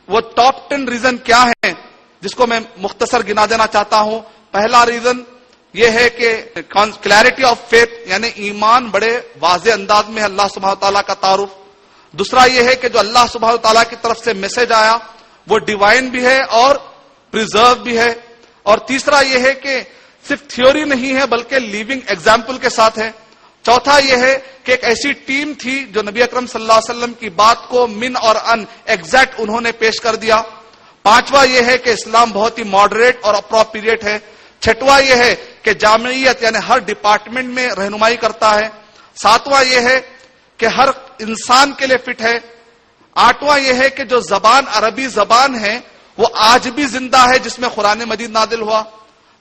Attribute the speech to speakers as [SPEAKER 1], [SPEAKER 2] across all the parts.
[SPEAKER 1] وہ top 10 reason کیا ہیں جس کو میں مختصر گنا دینا چاہتا ہوں. پہلا ریزن یہ ہے کہ کلیئرٹی آف فیتھ، یعنی ایمان بڑے واضح انداز میں اللہ سبحانہ تعالیٰ کا تعارف. دوسرا یہ ہے کہ جو اللہ سبحانہ تعالیٰ کی طرف سے میسج آیا وہ ڈیوائن بھی ہے اور پریزرو بھی ہے. اور تیسرا یہ ہے کہ صرف تھیوری نہیں ہے بلکہ لیونگ ایگزامپل کے ساتھ ہے. چوتھا یہ ہے کہ ایک ایسی ٹیم تھی جو نبی اکرم صلی اللہ علیہ وسلم کی بات کو من اور ان ایگزیکٹ انہوں نے پیش کر دیا. پانچواں یہ ہے کہ اسلام بہت ہی ماڈریٹ اور اپروپریٹ ہے. چھٹواں یہ ہے کہ جامعیت یعنی ہر ڈپارٹمنٹ میں رہنمائی کرتا ہے. ساتواں یہ ہے کہ ہر انسان کے لیے فٹ ہے. آٹھواں یہ ہے کہ جو زبان عربی زبان ہے وہ آج بھی زندہ ہے جس میں قرآن مجید نازل ہوا.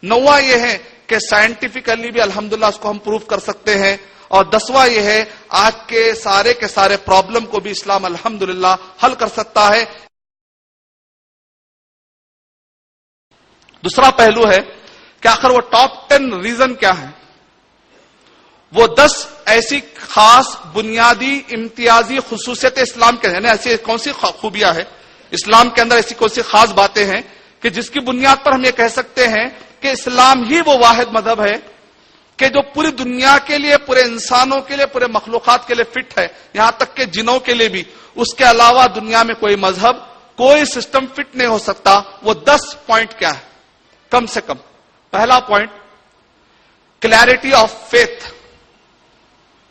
[SPEAKER 1] نواں یہ ہے کہ سائنٹیفکلی بھی الحمدللہ اس کو ہم پروف کر سکتے ہیں. اور دسواں یہ ہے آج کے سارے پرابلم کو بھی اسلام الحمدللہ حل کر سکتا ہے. دوسرا پہلو ہے کہ آخر وہ ٹاپ 10 ریزن کیا ہے. وہ 10 ایسی خاص بنیادی امتیازی خصوصیت اسلام کے ہیں، یعنی ایسی کون سی خوبیاں ہیں اسلام کے اندر، ایسی کون سی خاص باتیں ہیں کہ جس کی بنیاد پر ہم یہ کہہ سکتے ہیں کہ اسلام ہی وہ واحد مذہب ہے کہ جو پوری دنیا کے لیے، پورے انسانوں کے لیے، پورے مخلوقات کے لیے فٹ ہے، یہاں تک کہ جنوں کے لیے بھی. اس کے علاوہ دنیا میں کوئی مذہب، کوئی سسٹم فٹ نہیں ہو سکتا. وہ 10 پوائنٹ کیا ہے کم سے کم. پہلا point clarity of faith,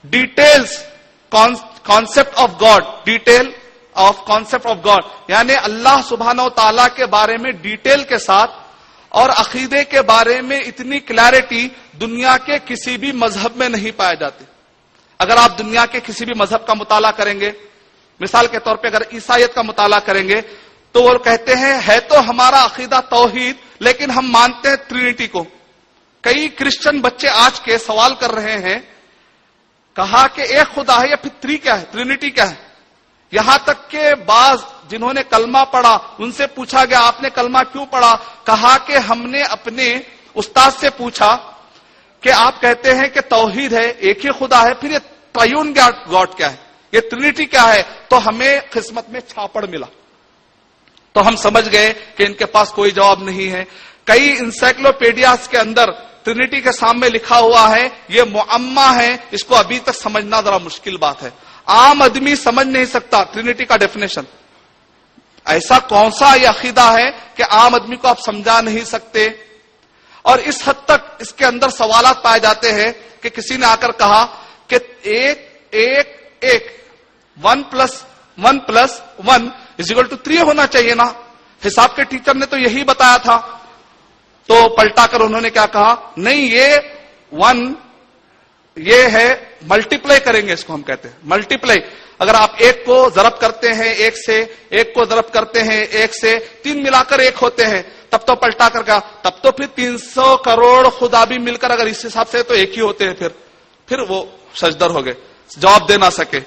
[SPEAKER 1] details concept of God, detail of concept of God, یعنی اللہ سبحانہ و تعالیٰ کے بارے میں ڈیٹیل کے ساتھ اور عقیدے کے بارے میں اتنی کلیئرٹی دنیا کے کسی بھی مذہب میں نہیں پائے جاتے. اگر آپ دنیا کے کسی بھی مذہب کا مطالعہ کریں گے، مثال کے طور پہ اگر عیسائیت کا مطالعہ کریں گے تو وہ کہتے ہیں ہے تو ہمارا عقیدہ توحید لیکن ہم مانتے ہیں ٹرینٹی کو. کئی کرسچن بچے آج کے سوال کر رہے ہیں، کہا کہ ایک خدا ہے یا پھر 3 کیا ہے، ٹرینٹی کیا ہے. یہاں تک کہ بعض جنہوں نے کلمہ پڑھا ان سے پوچھا گیا آپ نے کلمہ کیوں پڑھا، کہا کہ ہم نے اپنے استاد سے پوچھا کہ آپ کہتے ہیں کہ توحید ہے، ایک ہی خدا ہے، پھر یہ ٹرائیون گاڈ کیا ہے، یہ ٹرینٹی کیا ہے. تو ہمیں قسمت میں چھاپڑ ملا، تو ہم سمجھ گئے کہ ان کے پاس کوئی جواب نہیں ہے. کئی انسائکلوپیڈیاز کے اندر ٹرینٹی کے سامنے لکھا ہوا ہے یہ معمہ ہے، اس کو ابھی تک سمجھنا ذرا مشکل بات ہے. عام آدمی سمجھ نہیں سکتا ٹرینٹی کا ڈیفینیشن. ایسا کون سا یہ عقیدہ ہے کہ عام آدمی کو آپ سمجھا نہیں سکتے. اور اس حد تک اس کے اندر سوالات پائے جاتے ہیں کہ کسی نے آ کر کہا کہ ایک 1 + 1 + 1 = 3 ہونا چاہیے نا، حساب کے ٹیچر نے تو یہی بتایا تھا. تو پلٹا کر انہوں نے کیا کہا، نہیں یہ 1 یہ ہے ملٹیپلائی کریں گے، اس کو ہم کہتے ہیں ملٹیپلائی. اگر آپ 1 کو ضرب کرتے ہیں 1 سے، 1 کو ضرب کرتے ہیں 1 سے، 3 ملا کر 1 ہوتے ہیں. تب تو پلٹا کر کہا تب تو پھر 300 کروڑ خدا بھی مل کر اگر اس حساب سے تو 1 ہی ہوتے ہیں. پھر وہ سجدر ہو گئے، جواب دے نہ سکے.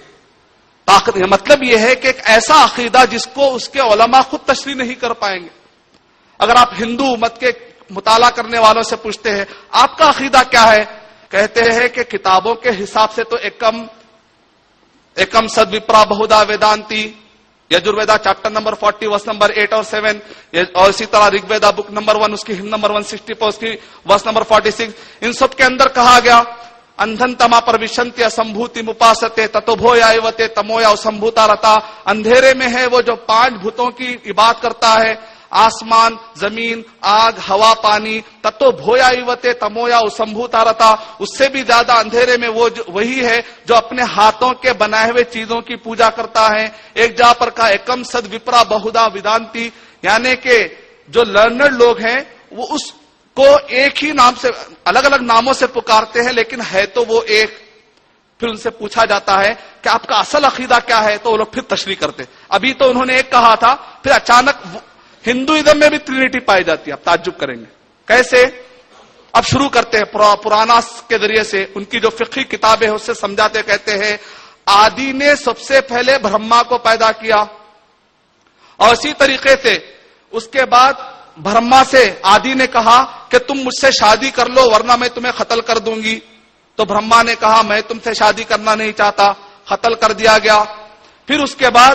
[SPEAKER 1] مطلب یہ ہے کہ ایک ایسا عقیدہ جس کو اس کے علماء خود تشریح نہیں کر پائیں گے. اگر آپ ہندو مت کے مطالعہ کرنے والوں سے پوچھتے ہیں آپ کا عقیدہ کیا ہے، کہتے ہیں کہ کتابوں کے حساب سے تو ایکم سد وپرا بہودا ویدانتی، یجرویدا چیپٹر نمبر 40 ورس نمبر 8 اور 7، اور اسی طرح رگ ویدا بک نمبر 1 اس کی ہند نمبر 164 اس کی ورس نمبر 46، ان سب کے اندر کہا گیا اندھن تما پروشنتی اسمبھوتی مپاستے تتو بھویا ایوتے تمویا اسمبھوتا رتا. اندھیرے میں ہے وہ جو 5 بتوں کی عبادت کرتا ہے، آسمان، زمین، آگ، ہوا، پانی. تتو بھویا ایوتے تمویا اسمبھوتا رتا، اس سے بھی زیادہ اندھیرے میں وہ وہی ہے جو اپنے ہاتھوں کے بنائے ہوئے چیزوں کی پوجا کرتا ہے. ایک جگہ پر کہا ایکم سد وپرا بہودا ویدانتی، یعنی کہ جو لرنڈ لوگ ہیں وہ اس کو ایک ہی نام سے، الگ الگ ناموں سے پکارتے ہیں لیکن ہے تو وہ ایک. پھر ان سے پوچھا جاتا ہے کہ آپ کا اصل عقیدہ کیا ہے، تو وہ لوگ پھر تشریح کرتے. ابھی تو انہوں نے ایک کہا تھا، پھر اچانک ہندوازم میں بھی ٹرینٹی پائی جاتی ہے. آپ تعجب کریں گے کیسے. اب شروع کرتے ہیں پرانا کے ذریعے سے، ان کی جو فقہی کتابیں ہیں اس سے سمجھاتے، کہتے ہیں آدی نے سب سے پہلے برہما کو پیدا کیا، اور اسی طریقے سے اس کے بعد برہما سے آدی نے کہا کہ تم مجھ سے شادی کر لو ورنہ میں تمہیں قتل کر دوں گی. تو برہما نے کہا میں تم سے شادی کرنا نہیں چاہتا، قتل کر دیا گیا. پھر اس کے بعد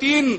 [SPEAKER 1] 3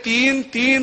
[SPEAKER 1] 3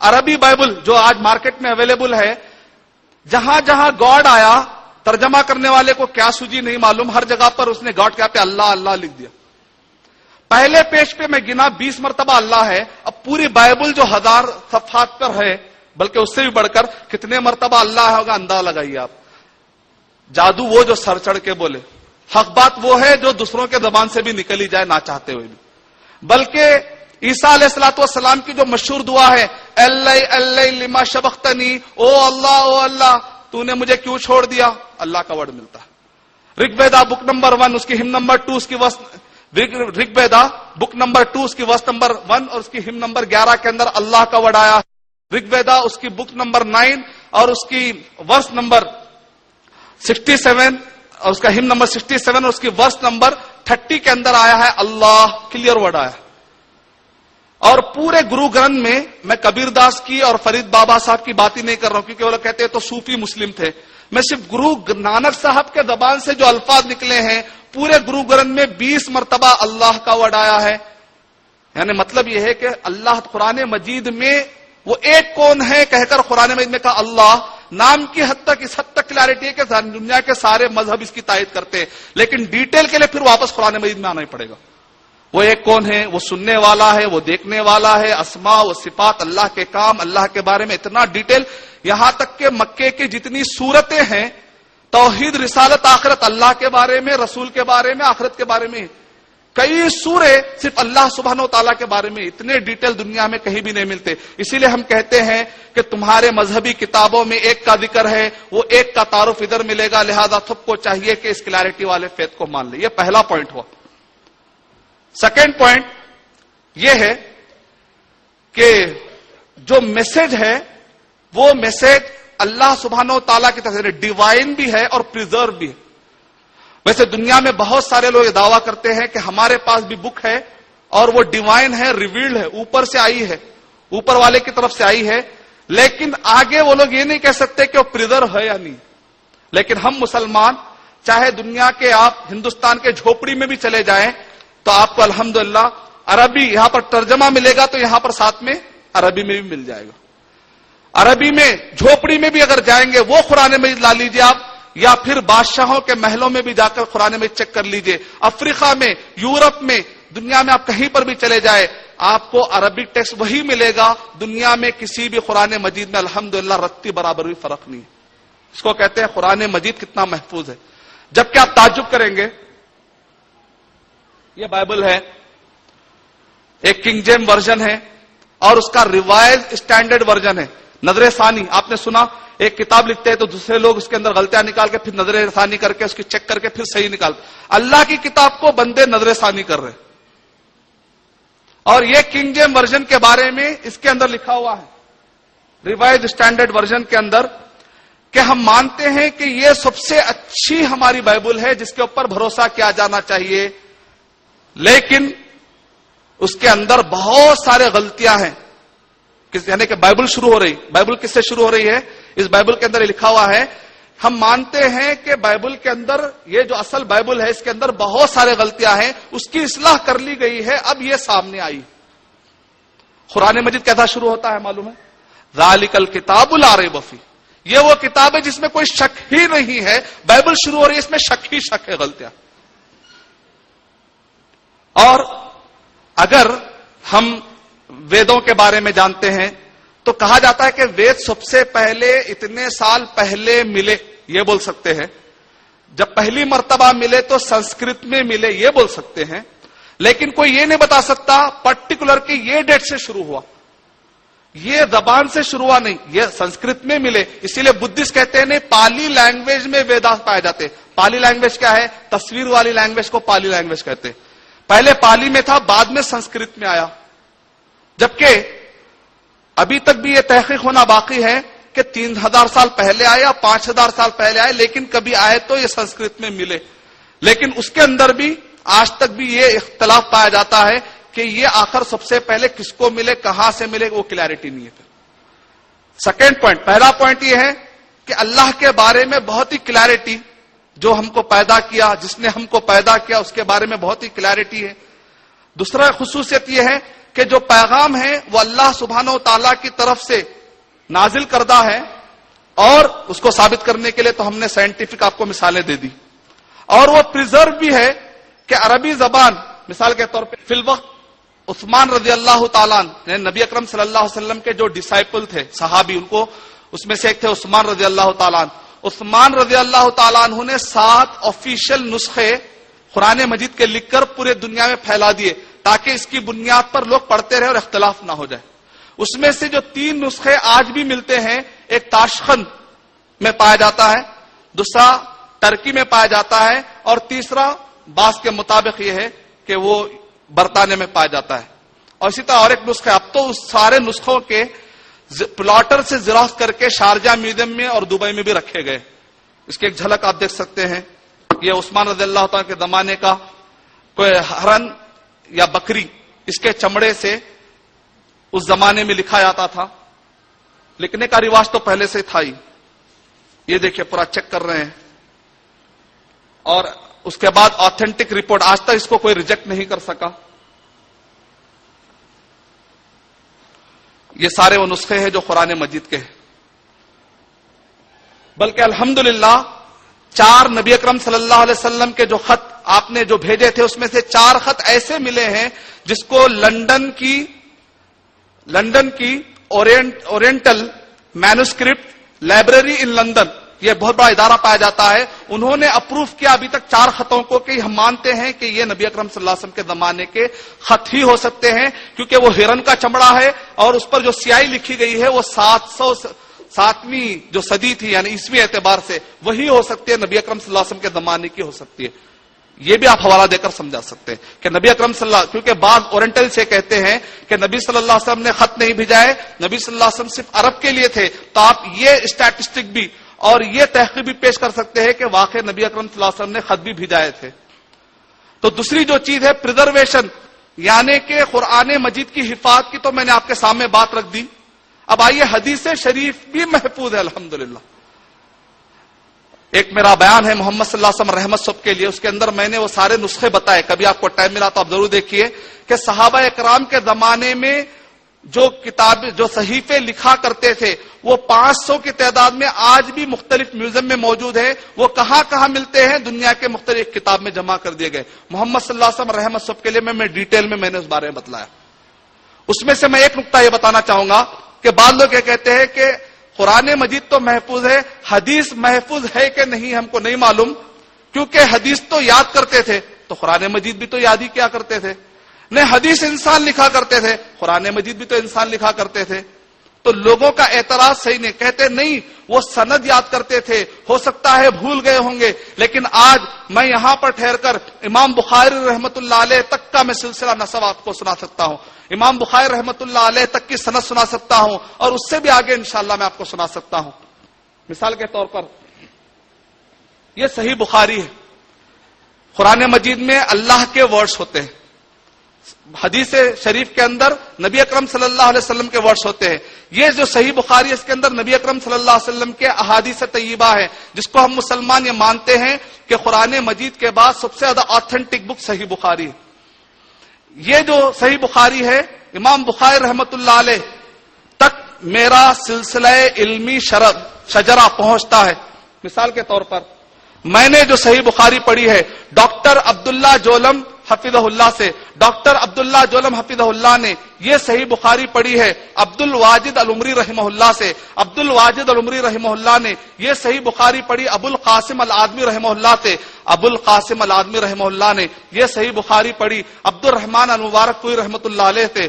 [SPEAKER 1] عربی بائبل جو آج مارکیٹ میں اویلیبل ہے، جہاں جہاں گاڈ آیا، ترجمہ کرنے والے کو کیا سوجی نہیں معلوم، ہر جگہ پر اس نے گاڈ کیا پہ اللہ اللہ لکھ دیا. پہلے پیج پہ میں گنا 20 مرتبہ اللہ ہے. اب پوری بائبل جو 1000 صفحات پر ہے، بلکہ اس سے بھی بڑھ کر کتنے مرتبہ اللہ ہوگا اندازہ لگائیے آپ. جادو وہ جو سر چڑھ کے بولے، حق بات وہ ہے جو دوسروں کے زبان سے بھی نکلی جائے نہ چاہتے ہوئے بھی. بلکہ عیسیٰ علیہ الصلوۃ والسلام کی جو مشہور دعا ہے، اللہ اللہ لما شبختنی، او اللہ تو نے مجھے کیوں چھوڑ دیا، اللہ کا ورڈ ملتا ہے. رگ ویدا بک نمبر 1 اس کی ہم نمبر 2 اس کی رگ ویدا بک نمبر 2 اس کی ورس نمبر 1 اور اس کی ہم نمبر 11 کے اندر اللہ کا ورڈ آیا. رگ ویدا اس کی بک نمبر 9 اور اس کی ورس نمبر 67 اور اس کا ہم نمبر 67 اور اس کی ورس نمبر 30 کے اندر آیا ہے اللہ، کلیئر ورڈ آیا. اور پورے گرو گرنتھ میں کبیر داس کی اور فرید بابا صاحب کی بات ہی نہیں کر رہا ہوں، کیونکہ وہ لوگ کہتے ہیں تو صوفی مسلم تھے. میں صرف گرو نانک صاحب کے زبان سے جو الفاظ نکلے ہیں، پورے گرو گرنتھ میں 20 مرتبہ اللہ کا ورڈ آیا ہے. یعنی مطلب یہ ہے کہ اللہ قرآن مجید میں وہ ایک کون ہے کہہ کر قرآن مجید میں کہا اللہ. نام کی حد تک اس حد تک کلیئرٹی ہے کہ دنیا کے سارے مذہب اس کی تائید کرتے ہیں، لیکن ڈیٹیل کے لیے پھر واپس قرآن مجید میں آنا ہی پڑے گا. وہ ایک کون ہے، وہ سننے والا ہے، وہ دیکھنے والا ہے، اسماء و صفات، اللہ کے کام، اللہ کے بارے میں اتنا ڈیٹیل، یہاں تک کہ مکے کی جتنی صورتیں ہیں، توحید، رسالت، آخرت، اللہ کے بارے میں، رسول کے بارے میں، آخرت کے بارے میں، کئی سورے صرف اللہ سبحانہ و تعالیٰ کے بارے میں. اتنے ڈیٹیل دنیا میں کہیں بھی نہیں ملتے. اسی لیے ہم کہتے ہیں کہ تمہارے مذہبی کتابوں میں ایک کا ذکر ہے، وہ ایک کا تعارف ادھر ملے گا، لہذا سب کو چاہیے کہ اس کلیئرٹی والے فیتھ کو مان لے. یہ پہلا پوائنٹ ہوا. سیکنڈ پوائنٹ یہ ہے کہ جو میسج ہے وہ میسج اللہ سبحانہ و تعالیٰ کی طرف سے ڈیوائن بھی ہے اور پریزرو بھی ہے. ویسے دنیا میں بہت سارے لوگ یہ دعویٰ کرتے ہیں کہ ہمارے پاس بھی بک ہے اور وہ ڈیوائن ہے، ریویلڈ ہے، اوپر سے آئی ہے، اوپر والے کی طرف سے آئی ہے، لیکن آگے وہ لوگ یہ نہیں کہہ سکتے کہ وہ پریزرو ہے یا نہیں. لیکن ہم مسلمان چاہے دنیا کے آپ ہندوستان کے جھوپڑی میں بھی چلے جائیں تو آپ کو الحمدللہ عربی یہاں پر ترجمہ ملے گا، تو یہاں پر ساتھ میں عربی میں بھی مل جائے گا. عربی میں جھوپڑی میں بھی اگر جائیں گے وہ قرآن مجید لا لیجیے آپ، یا پھر بادشاہوں کے محلوں میں بھی جا کر قرآن مجید چیک کر لیجیے. افریقہ میں، یورپ میں، دنیا میں آپ کہیں پر بھی چلے جائے آپ کو عربک ٹیکسٹ وہی ملے گا. دنیا میں کسی بھی قرآن مجید میں الحمدللہ رتی برابر بھی فرق نہیں ہے. اس کو کہتے ہیں قرآن مجید کتنا محفوظ ہے. جبکہ آپ تعجب کریں گے، یہ بائبل ہے، ایک کنگ جیم ورژن ہے اور اس کا ریوائز اسٹینڈرڈ ورژن ہے. نظر ثانی آپ نے سنا، ایک کتاب لکھتے ہیں تو دوسرے لوگ اس کے اندر غلطیاں نکال کے پھر نظر ثانی کر کے اس کی چیک کر کے پھر صحیح نکال. اللہ کی کتاب کو بندے نظر ثانی کر رہے. اور یہ کنگ جیم ورژن کے بارے میں اس کے اندر لکھا ہوا ہے، ریوائز اسٹینڈرڈ ورژن کے اندر، کہ ہم مانتے ہیں کہ یہ سب سے اچھی ہماری بائبل ہے جس کے اوپر بھروسہ کیا جانا چاہیے، لیکن اس کے اندر بہت سارے غلطیاں ہیں. یعنی کہ بائبل شروع ہو رہی، بائبل کس سے شروع ہو رہی ہے؟ اس بائبل کے اندر لکھا ہوا ہے، ہم مانتے ہیں کہ بائبل کے اندر، یہ جو اصل بائبل ہے اس کے اندر بہت سارے غلطیاں ہیں، اس کی اصلاح کر لی گئی ہے، اب یہ سامنے آئی. قرآن مجید کیسا شروع ہوتا ہے معلوم ہے؟ ذالک الکتاب لا ریب فیہ، یہ وہ کتاب ہے جس میں کوئی شک ہی نہیں ہے. بائبل شروع ہو رہی ہے، اس میں شک ہی شک ہے، غلطیاں. اور اگر ہم ویدوں کے بارے میں جانتے ہیں تو کہا جاتا ہے کہ وید سب سے پہلے اتنے سال پہلے ملے، یہ بول سکتے ہیں. جب پہلی مرتبہ ملے تو سنسکرت میں ملے، یہ بول سکتے ہیں. لیکن کوئی یہ نہیں بتا سکتا پرٹیکولر کہ یہ ڈیٹ سے شروع ہوا، یہ زبان سے شروع ہوا نہیں، یہ سنسکرت میں ملے. اسی لیے بدھسٹ کہتے ہیں نہیں، پالی لینگویج میں ویدا پائے جاتے. پالی لینگویج کیا ہے؟ تصویر والی لینگویج کو پالی لینگویج کہتے. پہلے پالی میں تھا، بعد میں سنسکرت میں آیا. جبکہ ابھی تک بھی یہ تحقیق ہونا باقی ہے کہ 3000 سال پہلے آئے یا 5000 سال پہلے آئے، لیکن کبھی آئے تو یہ سنسکرت میں ملے. لیکن اس کے اندر بھی آج تک بھی یہ اختلاف پایا جاتا ہے کہ یہ آخر سب سے پہلے کس کو ملے، کہاں سے ملے، وہ کلیئرٹی نہیں ہے. سیکنڈ پوائنٹ، پہلا پوائنٹ یہ ہے کہ اللہ کے بارے میں بہت ہی کلیئرٹی، جو ہم کو پیدا کیا، جس نے ہم کو پیدا کیا، اس کے بارے میں بہت ہی کلیئرٹی ہے. دوسرا خصوصیت یہ ہے کہ کہ جو پیغام ہے وہ اللہ سبحانہ و تعالیٰ کی طرف سے نازل کردہ ہے، اور اس کو ثابت کرنے کے لیے تو ہم نے سائنٹیفک آپ کو مثالیں دے دی، اور وہ پریزرو بھی ہے کہ عربی زبان، مثال کے طور پہ فی الوقت عثمان رضی اللہ تعالیٰ عنہ، نبی اکرم صلی اللہ علیہ وسلم کے جو ڈسائپل تھے، صحابی، ان کو اس میں سے ایک تھے عثمان رضی اللہ تعالیٰ عنہ. عثمان رضی اللہ تعالیٰ عنہ نے 7 آفیشیل نسخے قرآن مجید کے لکھ کر پورے دنیا میں پھیلا دیے تاکہ اس کی بنیاد پر لوگ پڑھتے رہے اور اختلاف نہ ہو جائے. اس میں سے جو 3 نسخے آج بھی ملتے ہیں، ایک تاشقند میں پایا جاتا ہے، دوسرا ترکی میں پایا جاتا ہے، اور تیسرا بعض کے مطابق یہ ہے کہ وہ برطانیہ میں پایا جاتا ہے. اور اسی طرح اور ایک نسخہ، اب تو اس سارے نسخوں کے پلاٹر سے زیروکس کر کے شارجہ میوزیم میں اور دبئی میں بھی رکھے گئے. اس کی ایک جھلک آپ دیکھ سکتے ہیں. یہ عثمان رضی اللہ تعالیٰ کے زمانے کا کوئی ہرن یا بکری، اس کے چمڑے سے اس زمانے میں لکھا جاتا تھا. لکھنے کا رواج تو پہلے سے تھا ہی. یہ دیکھیں پورا چیک کر رہے ہیں، اور اس کے بعد آتھینٹک رپورٹ، آج تک اس کو کوئی ریجیکٹ نہیں کر سکا. یہ سارے وہ نسخے ہیں جو قرآن مجید کے ہیں. بلکہ الحمدللہ 4 نبی اکرم صلی اللہ علیہ وسلم کے جو خط آپ نے جو بھیجے تھے، اس میں سے 4 خط ایسے ملے ہیں جس کو لندن کی اورینٹل مینوسکرپٹ لائبریری ان لندن، یہ بہت بڑا ادارہ پایا جاتا ہے، انہوں نے اپروف کیا ابھی تک 4 خطوں کو کہ ہم مانتے ہیں کہ یہ نبی اکرم صلی اللہ علیہ وسلم کے زمانے کے خط ہی ہو سکتے ہیں، کیونکہ وہ ہرن کا چمڑا ہے اور اس پر جو سیاہی لکھی گئی ہے وہ 7ویں جو صدی تھی، یعنی عیسوی اعتبار سے وہی ہو سکتی ہے، نبی اکرم صلی اللہ علیہ وسلم کے زمانے کی ہو سکتی ہے. یہ بھی آپ حوالہ دے کر سمجھا سکتے ہیں کہ نبی اکرم صلی اللہ، کیونکہ بعض اورینٹل سے کہتے ہیں کہ نبی صلی اللہ علیہ وسلم نے خط نہیں بھیجائے، نبی صلی اللہ علیہ وسلم صرف عرب کے لیے تھے. تو آپ یہ اسٹیٹسٹک بھی اور یہ تحقیق بھی پیش کر سکتے ہیں کہ واقع نبی اکرم صلی اللہ علیہ وسلم نے خط بھی بھیجائے تھے. تو دوسری جو چیز ہے پریزرویشن، یعنی کہ قرآن مجید کی حفاظت کی، تو میں نے آپ کے سامنے بات رکھ دی. اب آئیے حدیث شریف بھی محفوظ ہے الحمدللہ. ایک میرا بیان ہے محمد صلی اللہ علیہ وسلم رحمت سب کے لیے، اس کے اندر میں نے وہ سارے نسخے بتائے. کبھی آپ کو ٹائم ملا تو آپ ضرور دیکھیے کہ صحابہ اکرام کے زمانے میں جو کتابیں، جو صحیفے لکھا کرتے تھے، وہ 500 کی تعداد میں آج بھی مختلف میوزیم میں موجود ہے. وہ کہاں کہاں ملتے ہیں؟ دنیا کے مختلف کتاب میں جمع کر دیے گئے. محمد صلی اللہ علیہ وسلم رحمت سب کے لیے میں ڈیٹیل میں نے اس بارے میں بتلایا. اس میں سے میں ایک نقطہ یہ بتانا چاہوں گا کہ بعض لوگ یہ کہتے ہیں کہ قرآن مجید تو محفوظ ہے، حدیث محفوظ ہے کہ نہیں ہم کو نہیں معلوم، کیونکہ حدیث تو یاد کرتے تھے تو قرآن مجید بھی تو یاد ہی کیا کرتے تھے. نہیں، حدیث انسان لکھا کرتے تھے، قرآن مجید بھی تو انسان لکھا کرتے تھے. تو لوگوں کا اعتراض صحیح نہیں، کہتے نہیں وہ سند یاد کرتے تھے، ہو سکتا ہے بھول گئے ہوں گے. لیکن آج میں یہاں پر ٹھہر کر امام بخاری رحمت اللہ علیہ تک کا میں سلسلہ نسب آپ کو سنا سکتا ہوں، امام بخاری رحمت اللہ علیہ تک کی سند سنا سکتا ہوں، اور اس سے بھی آگے انشاءاللہ میں آپ کو سنا سکتا ہوں. مثال کے طور پر یہ صحیح بخاری ہے. قرآن مجید میں اللہ کے ورڈز ہوتے ہیں، حدیث شریف کے اندر نبی اکرم صلی اللہ علیہ وسلم کے ورڈز ہوتے ہیں. یہ جو صحیح بخاری ہے اس کے اندر نبی اکرم صلی اللہ علیہ وسلم کے احادیث طیبہ ہے، جس کو ہم مسلمان یہ مانتے ہیں کہ قرآن مجید کے بعد سب سے زیادہ آتھینٹک بک صحیح بخاری ہے. یہ جو صحیح بخاری ہے، امام بخاری رحمت اللہ علیہ تک میرا سلسلہ علمی شجرہ پہنچتا ہے. مثال کے طور پر میں نے جو صحیح بخاری پڑھی ہے ڈاکٹر عبداللہ جولم حفظہ اللہ سے، ڈاکٹر عبداللہ جولم حفظہ اللہ نے یہ صحیح بخاری پڑھی ہے عبد الواجد العمری رحمہ اللہ سے. عبد الواجد العمری رحمہ اللہ نے یہ صحیح بخاری پڑھی ابو القاسم الآدمی رحمہ اللہ سے. ابو القاسم الآدمی رحمہ اللہ نے یہ صحیح بخاری پڑھی عبد الرحمن المبارک پوری رحمۃ اللہ علیہ سے.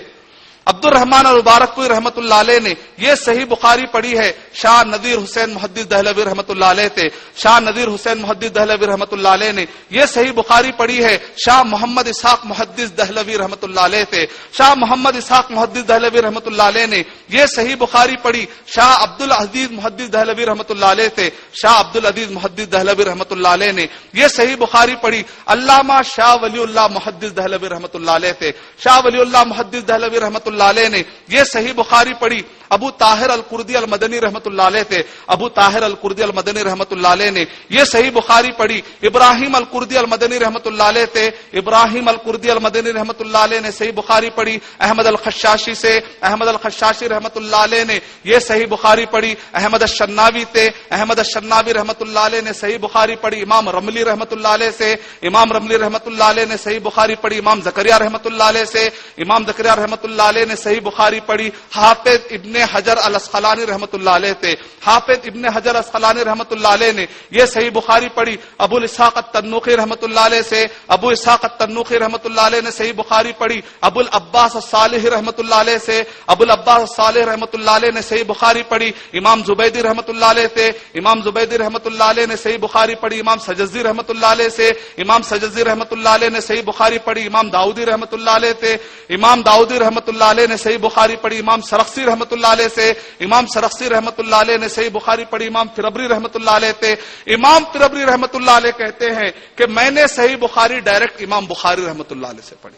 [SPEAKER 1] عبد الرحمن المبارک پوری رحمۃ اللہ علیہ نے یہ صحیح بخاری پڑھی ہے شاہ نذیر حسین محدث دہلوی رحمۃ اللہ علیہ سے. شاہ نذیر حسین محدث دہلوی رحمۃ اللہ علیہ نے یہ صحیح بخاری پڑھی ہے شاہ محمد اسحاق محدث دہلوی رحمۃ اللہ علیہ سے. شاہ محمد اسحاق محدث دہلوی رحمۃ اللہ علیہ نے یہ صحیح بخاری پڑھی شاہ عبد العزیز محدث دہلوی رحمۃ اللہ علیہ سے. شاہ عبد العزیز محدث دہلوی رحمۃ اللہ علیہ نے یہ صحیح بخاری پڑھی علامہ شاہ ولی اللہ محدث دہلوی رحمۃ اللہ علیہ سے. شاہ ولی اللہ محدث دہلوی رحمۃ اللہ اللہ علیہ نے یہ صحیح بخاری پڑھی. ابو طاہر القردی المدنی رحمۃ اللہ علیہ تھے. ابو طاہر القردی المدنی رحمۃ اللہ علیہ نے یہ صحیح بخاری پڑھی. ابراہیم القردی المدنی رحمۃ اللہ علیہ تھے. ابراہیم القردی المدنی رحمۃ اللہ علیہ نے صحیح بخاری پڑھی. احمد الخشاشی سے احمد الخشاشی رحمۃ اللہ علیہ نے یہ صحیح بخاری پڑھی. احمد الشناوی تھے. احمد الشناوی رحمۃ اللہ علیہ نے صحیح بخاری پڑھی. امام رملی رحمۃ اللہ علیہ سے امام رملی رحمۃ اللہ علیہ نے صحیح بخاری پڑھی. امام زکریا رحمۃ اللہ علیہ سے امام زکریا رحمۃ اللہ علیہ نے صحیح بخاری پڑھی. حافظ ابن حجر الاسقلانی رحمۃ اللہ علیہ تھے. حافظ ابن حجر الاسقلانی رحمۃ اللہ علیہ نے یہ صحیح بخاری پڑھی. ابو اسحاق التنوخی رحمۃ اللہ علیہ سے ابو اسحاق التنوخی رحمۃ اللہ علیہ نے صحیح بخاری پڑھی. ابو العباس الصالح رحمۃ اللہ علیہ سے ابو العباس الصالح رحمۃ اللہ علیہ نے صحیح بخاری پڑھی. امام زبیدی رحمۃ اللہ علیہ تھے. امام زبیدی رحمۃ اللہ علیہ نے صحیح بخاری پڑھی. امام سجزی رحمۃ اللہ علیہ سے امام سجزی رحمۃ اللہ علیہ نے صحیح بخاری پڑھی. امام داؤدی رحمۃ اللہ علیہ تھے. امام داؤدی رحمۃ اللہ علیہ نے صحیح بخاری پڑھی. امام سرخسی رحمۃ اللہ علیہ سے امام سرخسی رحمۃ اللہ علیہ نے صحیح بخاری پڑھی. امام فربری رحمۃ اللہ علیہ تھے. امام فربری رحمۃ اللہ علیہ کہتے ہیں کہ میں نے صحیح بخاری ڈائریکٹ امام بخاری رحمۃ اللہ علیہ سے پڑھی.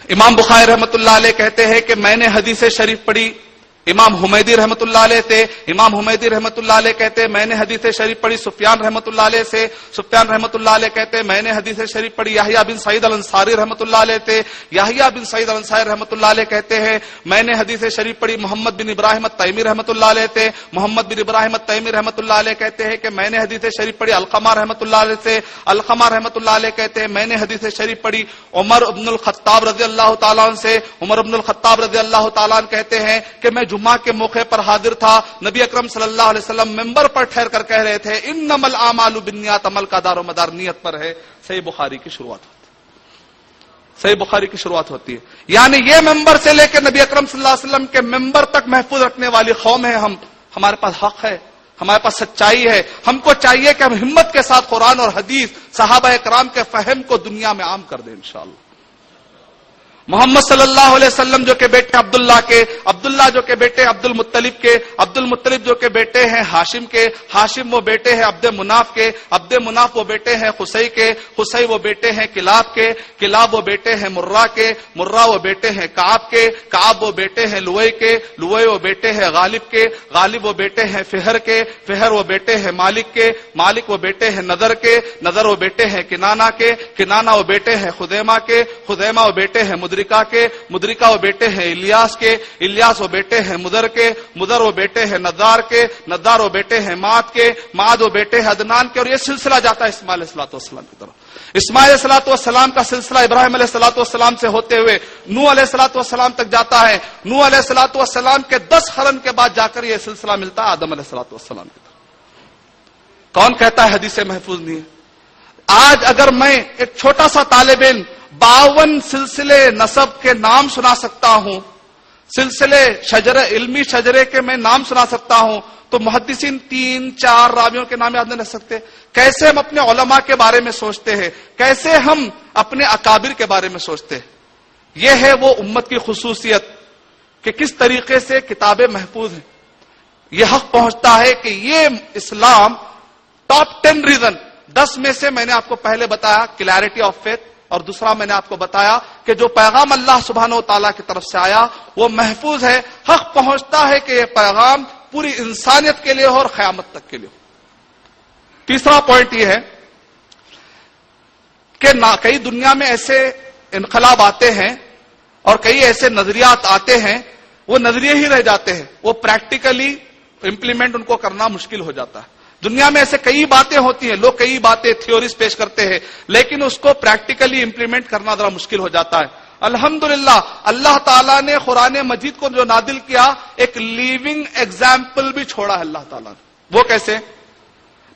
[SPEAKER 1] امام بخاری رحمۃ اللہ علیہ کہتے ہیں کہ میں نے حدیث شریف پڑھی. امام حمیدی رحمۃ اللہ علیہ تھے. امام حمیدی رحمۃ اللہ علیہ کہتے ہیں میں نے حدیث شریف پڑھی. سفیان رحمۃ اللہ علیہ سے سفیان رحمۃ اللہ علیہ کہتے ہیں میں نے حدیث شریف پڑھی. یحییٰ بن سعید الانصاری رحمۃ اللہ علیہ تھے. یحییٰ بن سعید الانصاری رحمۃ اللہ علیہ کہتے ہیں میں نے حدیث شریف پڑھی. محمد بن ابراہیم التیمی رحمۃ اللہ علیہ تھے. محمد بن ابراہیم التیمی رحمۃ اللہ علیہ کہتے ہیں کہ میں نے حدیث شریف پڑھی. علقمہ رحمۃ اللہ علیہ سے علقمہ رحمۃ اللہ علیہ کہتے ہیں میں نے حدیث شریف پڑھی. عمر بن الخطاب رضی اللہ تعالیٰ عنہ سے عمر بن الخطاب رضی اللہ تعالیٰ عنہ کہتے ہیں کہ میں جمعہ کے موقع پر حاضر تھا. نبی اکرم صلی اللہ علیہ وسلم ممبر پر ٹھہر کر کہہ رہے تھے انما الاعمال بالنیات، عمل کا دار و مدار نیت پر ہے. صحیح بخاری کی شروعات ہوتی ہے. صحیح بخاری کی شروعات ہوتی ہے. یعنی یہ ممبر سے لے کے نبی اکرم صلی اللہ علیہ وسلم کے ممبر تک محفوظ رکھنے والی قوم ہے ہم. ہمارے پاس حق ہے، ہمارے پاس سچائی ہے. ہم کو چاہیے کہ ہم ہمت کے ساتھ قرآن اور حدیث صحابہ کرام کے فہم کو دنیا میں عام کر دیں انشاءاللہ. محمد صلی اللہ علیہ وسلم جو کہ بیٹے عبداللہ کے، عبداللہ جو کہ بیٹے عبد المطلب کے، عبد المطلب جو کہ بیٹے ہیں ہاشم کے، ہاشم وہ بیٹے ہیں عبد مناف کے، عبد مناف وہ بیٹے ہیں قصی کے، قصی وہ بیٹے ہیں کلاب کے، کلاب وہ بیٹے ہیں مرہ کے، مرہ وہ بیٹے ہیں کعب کے، کعب وہ بیٹے ہیں لوئی کے، لوئی وہ بیٹے ہیں غالب کے، غالب وہ بیٹے ہیں فہر کے، فہر وہ بیٹے ہیں مالک کے، مالک وہ بیٹے ہیں نذر کے، نذر وہ بیٹے ہیں کنانہ کے، کنانہ وہ بیٹے ہیں خزیمہ کے، خزیمہ وہ بیٹے ہیں مدرکہ کے، مدرکہ وہ بیٹے ہیں الیاس کے، الیاس وہ بیٹے ہیں مدر کے، مدر وہ بیٹے ہیں ندار کے، ندار وہ بیٹے ہیں ماد کے، ماد وہ بیٹے ہیں عدنان کے. اور یہ سلسلہ جاتا ہے اسماعیل علیہ السلام کی طرف. اسماعیل علیہ السلام کا سلسلہ ابراہیم علیہ السلام سے ہوتے ہوئے نوح علیہ السلام تک جاتا ہے. نوح علیہ السلام کے 10 قرن کے بعد جا کر یہ سلسلہ ملتا ہے آدم علیہ السلام کی طرف. کون کہتا ہے حدیث محفوظ نہیں ہے؟ آج اگر میں ایک چھوٹا سا طالب علم 52 سلسلے نسب کے نام سنا سکتا ہوں، سلسلے شجرے علمی شجرے کے میں نام سنا سکتا ہوں، تو محدثین 3-4 راویوں کے نام یاد نہیں رکھ سکتے. کیسے ہم اپنے علماء کے بارے میں سوچتے ہیں، کیسے ہم اپنے اکابر کے بارے میں سوچتے ہیں. یہ ہے وہ امت کی خصوصیت کہ کس طریقے سے کتابیں محفوظ ہیں. یہ حق پہنچتا ہے کہ یہ اسلام ٹاپ 10 ریزن 10 میں سے میں نے آپ کو پہلے بتایا کلیئرٹی آف فیتھ، اور دوسرا میں نے آپ کو بتایا کہ جو پیغام اللہ سبحانہ و تعالیٰ کی طرف سے آیا وہ محفوظ ہے. حق پہنچتا ہے کہ یہ پیغام پوری انسانیت کے لیے ہو اور قیامت تک کے لیے ہو. تیسرا پوائنٹ یہ ہے کہ کئی دنیا میں ایسے انقلاب آتے ہیں اور کئی ایسے نظریات آتے ہیں، وہ نظریے ہی رہ جاتے ہیں، وہ پریکٹیکلی امپلیمنٹ ان کو کرنا مشکل ہو جاتا ہے. دنیا میں ایسے کئی باتیں ہوتی ہیں، لوگ کئی باتیں تھیوریز پیش کرتے ہیں، لیکن اس کو پریکٹیکلی امپلیمنٹ کرنا ذرا مشکل ہو جاتا ہے. الحمدللہ اللہ تعالیٰ نے قرآن مجید کو جو نازل کیا ایک لیونگ ایگزامپل بھی چھوڑا ہے اللہ تعالیٰ نے. وہ کیسے؟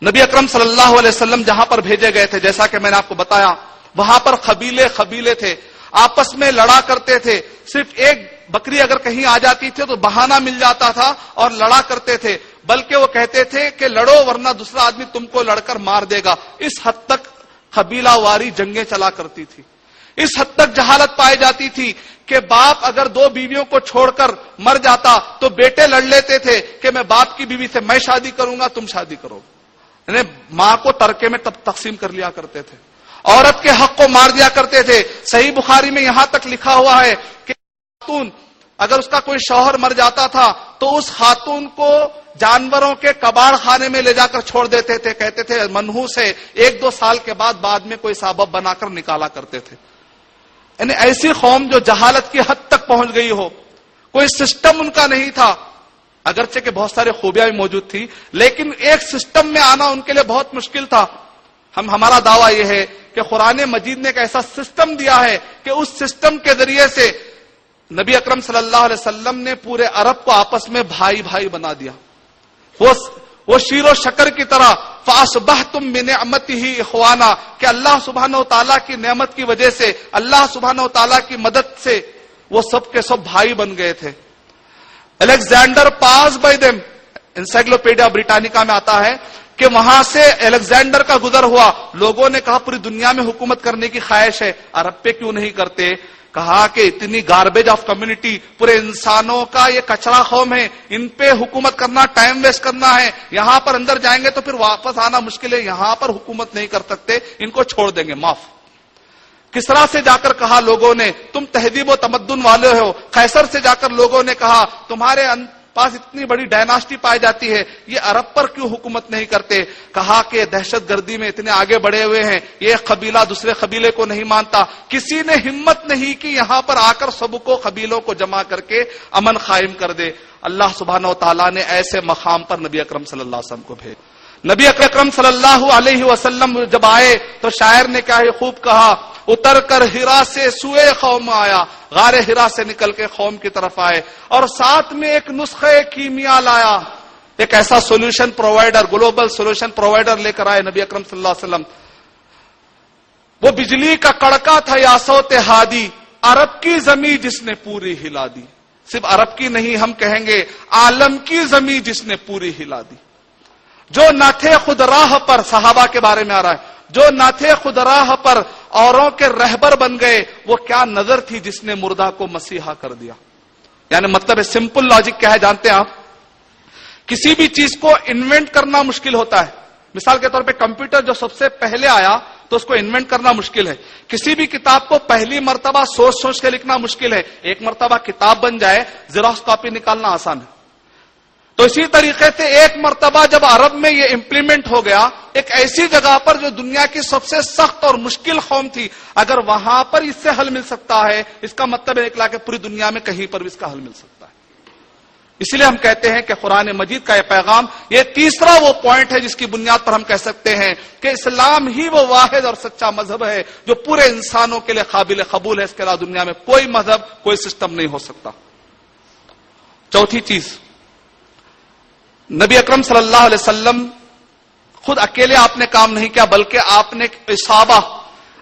[SPEAKER 1] نبی اکرم صلی اللہ علیہ وسلم جہاں پر بھیجے گئے تھے، جیسا کہ میں نے آپ کو بتایا وہاں پر قبیلے تھے، آپس میں لڑا کرتے تھے. صرف ایک بکری اگر کہیں آ جاتی تھی تو بہانہ مل جاتا تھا اور لڑا کرتے تھے، بلکہ وہ کہتے تھے کہ لڑو ورنہ دوسرا آدمی تم کو لڑ کر مار دے گا. اس حد تک قبیلہ واری جنگیں چلا کرتی تھی. اس حد تک جہالت پائی جاتی تھی کہ باپ اگر 2 بیویوں کو چھوڑ کر مر جاتا تو بیٹے لڑ لیتے تھے کہ میں باپ کی بیوی سے میں شادی کروں گا، تم شادی کرو. یعنی ماں کو ترکے میں تب تقسیم کر لیا کرتے تھے. عورت کے حق کو مار دیا کرتے تھے. صحیح بخاری میں یہاں تک لکھا ہوا ہے کہ خاتون اگر اس کا کوئی شوہر مر جاتا تھا تو اس خاتون کو جانوروں کے کباڑ خانے میں لے جا کر چھوڑ دیتے تھے. کہتے تھے منحوس ہے, 1-2 سال کے بعد میں کوئی سبب بنا کر نکالا کرتے تھے. یعنی ایسی قوم جو جہالت کی حد تک پہنچ گئی ہو, کوئی سسٹم ان کا نہیں تھا. اگرچہ کہ بہت سارے خوبیاں بھی موجود تھی, لیکن ایک سسٹم میں آنا ان کے لیے بہت مشکل تھا. ہمارا دعویٰ یہ ہے کہ قرآن مجید نے ایک ایسا سسٹم دیا ہے کہ اس سسٹم کے ذریعے سے نبی اکرم صلی اللہ علیہ وسلم نے پورے عرب کو آپس میں بھائی بھائی بنا دیا. وہ شیر و شکر کی طرح فَأَصْبَحْتُم بِنِعْمَتِهِ إِخْوَانًا, کہ اللہ سبحانہ و تعالیٰ کی نعمت کی وجہ سے, اللہ سبحانہ و تعالیٰ کی مدد سے وہ سب کے سب بھائی بن گئے تھے. Alexander pass by them, encyclopedia Britannica میں آتا ہے کہ وہاں سے الیگزینڈر کا گزر ہوا. لوگوں نے کہا پوری دنیا میں حکومت کرنے کی خواہش ہے, عرب پہ کیوں نہیں کرتے؟ کہا کہ اتنی گاربیج آف کمیونٹی, پورے انسانوں کا یہ کچرا قوم ہے, ان پہ حکومت کرنا ٹائم ویسٹ کرنا ہے. یہاں پر اندر جائیں گے تو پھر واپس آنا مشکل ہے, یہاں پر حکومت نہیں کر سکتے, ان کو چھوڑ دیں گے, معاف. کسرا سے جا کر کہا لوگوں نے تم تہذیب و تمدن والے ہو. قیصر سے جا کر لوگوں نے کہا تمہارے پاس اتنی بڑی ڈائناسٹی پائی جاتی ہے, یہ عرب پر کیوں حکومت نہیں کرتے؟ کہا کہ دہشت گردی میں اتنے آگے بڑھے ہوئے ہیں, یہ قبیلہ دوسرے قبیلے کو نہیں مانتا. کسی نے ہمت نہیں کہ یہاں پر آ کر سب کو قبیلوں کو جمع کر کے امن قائم کر دے. اللہ سبحانہ و تعالیٰ نے ایسے مقام پر نبی اکرم صلی اللہ علیہ وسلم کو بھیج. نبی اکرم صلی اللہ علیہ وسلم جب آئے تو شاعر نے کیا خوب کہا, اتر کر ہرا سے سوئے قوم آیا, غار ہرا سے نکل کے قوم کی طرف آئے, اور ساتھ میں ایک نسخے کیمیا لایا. ایک ایسا solution provider, global solution provider لے کر آئے نبی اکرم صلی اللہ علیہ وسلم. وہ بجلی کا کڑکا تھا یا صوت ہادی, عرب کی زمین جس نے پوری ہلا دی. صرف عرب کی نہیں, ہم کہیں گے عالم کی زمین جس نے پوری ہلا دی. جو نہ تھے خود راہ پر, صحابہ کے بارے میں آ رہا ہے, جو نہ تھے خود راہ پر اوروں کے رہبر بن گئے. وہ کیا نظر تھی جس نے مردہ کو مسیحا کر دیا. یعنی مطلب ہے, سمپل لاجک کیا ہے جانتے ہیں آپ؟ کسی بھی چیز کو انوینٹ کرنا مشکل ہوتا ہے. مثال کے طور پہ کمپیوٹر جو سب سے پہلے آیا تو اس کو انوینٹ کرنا مشکل ہے. کسی بھی کتاب کو پہلی مرتبہ سوچ کے لکھنا مشکل ہے. ایک مرتبہ کتاب بن جائے, زیروکس کاپی نکالنا آسان ہے. تو اسی طریقے سے ایک مرتبہ جب عرب میں یہ امپلیمنٹ ہو گیا, ایک ایسی جگہ پر جو دنیا کی سب سے سخت اور مشکل قوم تھی, اگر وہاں پر اس سے حل مل سکتا ہے, اس کا مطلب ہے کہ پوری دنیا میں کہیں پر بھی اس کا حل مل سکتا ہے. اس لیے ہم کہتے ہیں کہ قرآن مجید کا یہ پیغام, یہ تیسرا وہ پوائنٹ ہے جس کی بنیاد پر ہم کہہ سکتے ہیں کہ اسلام ہی وہ واحد اور سچا مذہب ہے جو پورے انسانوں کے لیے قابل قبول ہے. اس کے علاوہ دنیا میں کوئی مذہب, کوئی سسٹم نہیں ہو سکتا. چوتھی چیز, نبی اکرم صلی اللہ علیہ وسلم خود اکیلے آپ نے کام نہیں کیا, بلکہ آپ نے اصحابہ,